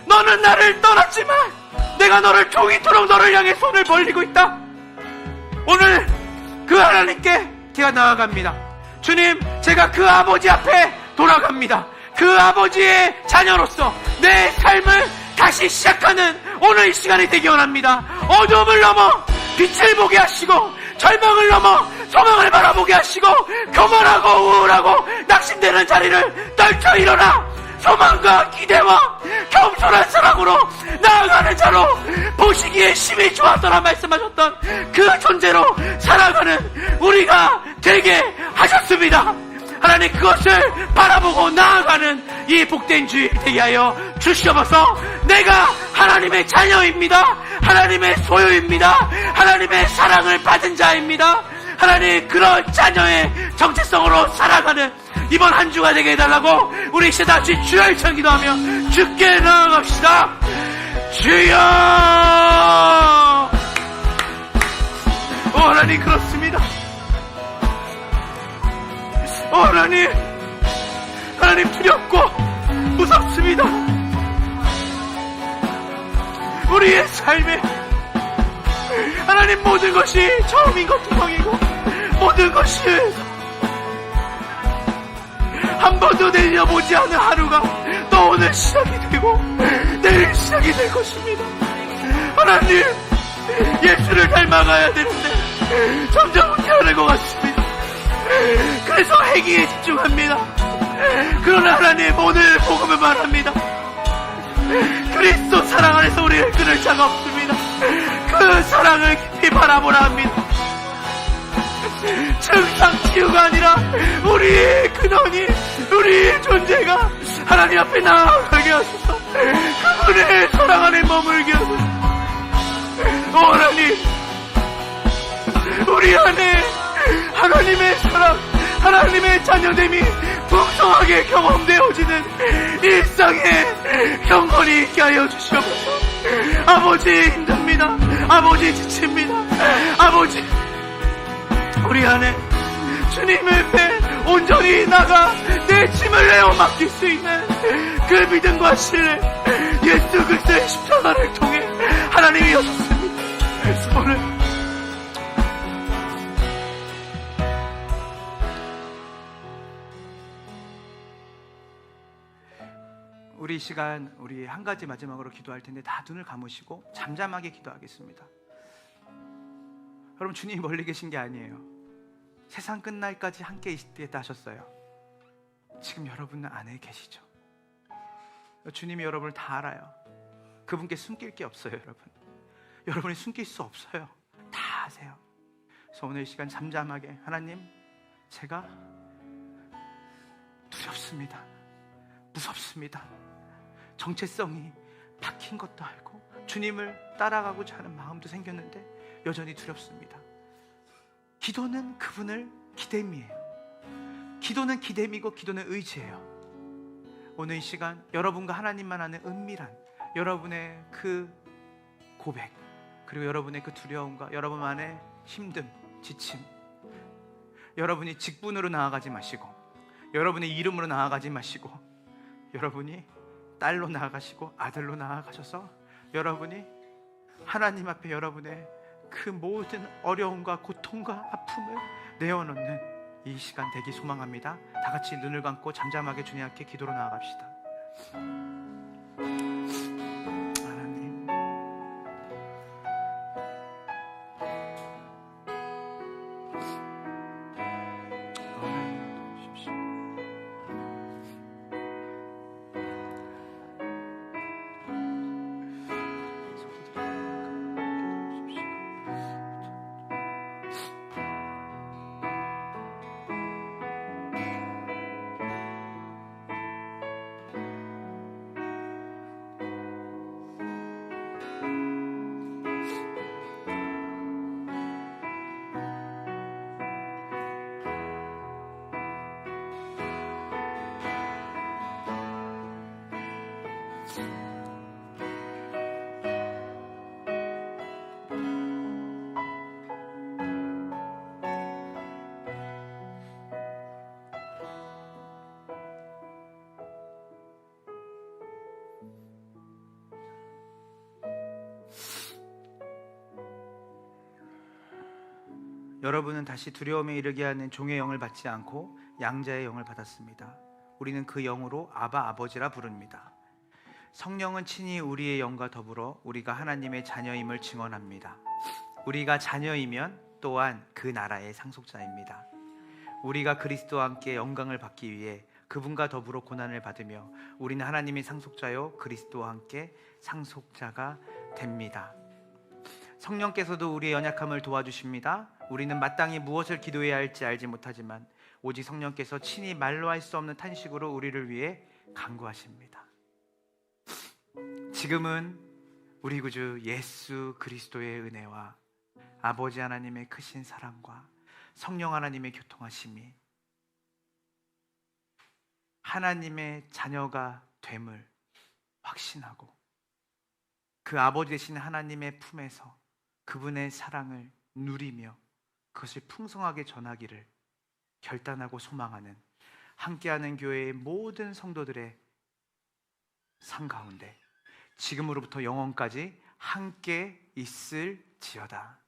너는 나를 떠났지만 내가 너를 종이토록 너를 향해 손을 벌리고 있다. 오늘 그 하나님께 제가 나아갑니다. 주님, 제가 그 아버지 앞에 돌아갑니다. 그 아버지의 자녀로서 내 삶을 다시 시작하는 오늘 이 시간이 되기 원합니다. 어둠을 넘어 빛을 보게 하시고 절망을 넘어 소망을 바라보게 하시고 교만하고 우울하고 낙심되는 자리를 떨쳐 일어나 소망과 기대와 겸손한 사랑으로 나아가는 자로 보시기에 심히 좋았더라 말씀하셨던 그 존재로 살아가는 우리가 되게 하셨습니다. 하나님, 그것을 바라보고 나아가는 이 복된 주일 되게 하여 주시옵소서. 내가 하나님의 자녀입니다. 하나님의 소유입니다. 하나님의 사랑을 받은 자입니다. 하나님, 그런 자녀의 정체성으로 살아가는 이번 한 주가 되게 해달라고 우리 시다 같이 주여 일청 기도하며 주께 나아갑시다. 주여. 하나님, 그렇습니다. 하나님 두렵고 무섭습니다. 우리의 삶에 하나님, 모든 것이 처음인 것 투성이고 모든 것이 한 번도 내려보지 않은 하루가 또 오늘 시작이 되고 내일 시작이 될 것입니다. 하나님, 예수를 닮아가야 되는데 점점 후퇴하는 것 같습니다. 그래서 행위에 집중합니다. 그러나 하나님, 오늘 복음을 말합니다. 그리스도 사랑 안에서 우리를 끊을 자가 없습니다. 그 사랑을 깊이 바라보라 합니다. 증상 치유가 아니라 우리의 근원이, 우리의 존재가 하나님 앞에 나아가게 하소서. 그분의 사랑 안에 머물게 하소서. 하나님, 우리 안에 하나님의 사랑, 하나님의 자녀됨이 풍성하게 경험되어지는 일상의 경건이 있게 하여 주시옵소서. 아버지, 힘듭니다. 아버지, 지칩니다. 아버지, 우리 안에 주님 앞에 온전히 나가 내 짐을 내어 맡길 수 있는 그 믿음과 신뢰, 예수 그리스도의 십자가를 통해 하나님이 여셨습니다. 그래서 오늘 우리 이 시간, 우리 한 가지 마지막으로 기도할 텐데 다 눈을 감으시고 잠잠하게 기도하겠습니다. 여러분, 주님이 멀리 계신 게 아니에요. 세상 끝날까지 함께 있겠다 하셨어요. 지금 여러분 안에 계시죠. 주님이 여러분을 다 알아요. 그분께 숨길 게 없어요. 여러분이 숨길 수 없어요. 다 아세요. 그래서 오늘 이 시간 잠잠하게, 하나님, 제가 두렵습니다. 무섭습니다. 정체성이 박힌 것도 알고 주님을 따라가고자 하는 마음도 생겼는데 여전히 두렵습니다. 기도는 그분을 기댐이에요. 기도는 기댐이고 기도는 의지예요. 오늘 이 시간 여러분과 하나님만 아는 은밀한 여러분의 그 고백, 그리고 여러분의 그 두려움과 여러분만의 힘듦, 지침, 여러분이 직분으로 나아가지 마시고 여러분의 이름으로 나아가지 마시고 여러분이 딸로 나아가시고 아들로 나아가셔서 여러분이 하나님 앞에 여러분의 그 모든 어려움과 고통과 아픔을 내어놓는 이 시간 되기 소망합니다. 다 같이 눈을 감고 잠잠하게 주님 앞에 기도로 나아갑시다. 하나님, 도와주십시오. 여러분은 다시 두려움에 이르게 하는 종의 영을 받지 않고 양자의 영을 받았습니다. 우리는 그 영으로 아바, 아버지라 부릅니다. 성령은 친히 우리의 영과 더불어 우리가 하나님의 자녀임을 증언합니다. 우리가 자녀이면 또한 그 나라의 상속자입니다. 우리가 그리스도와 함께 영광을 받기 위해 그분과 더불어 고난을 받으며 우리는 하나님의 상속자요 그리스도와 함께 상속자가 됩니다. 성령께서도 우리의 연약함을 도와주십니다. 우리는 마땅히 무엇을 기도해야 할지 알지 못하지만 오직 성령께서 친히 말로 할 수 없는 탄식으로 우리를 위해 간구하십니다. 지금은 우리 구주 예수 그리스도의 은혜와 아버지 하나님의 크신 사랑과 성령 하나님의 교통하심이 하나님의 자녀가 됨을 확신하고 그 아버지 되신 하나님의 품에서 그분의 사랑을 누리며 그것을 풍성하게 전하기를 결단하고 소망하는 함께하는 교회의 모든 성도들의 삶 가운데 지금으로부터 영원까지 함께 있을지어다.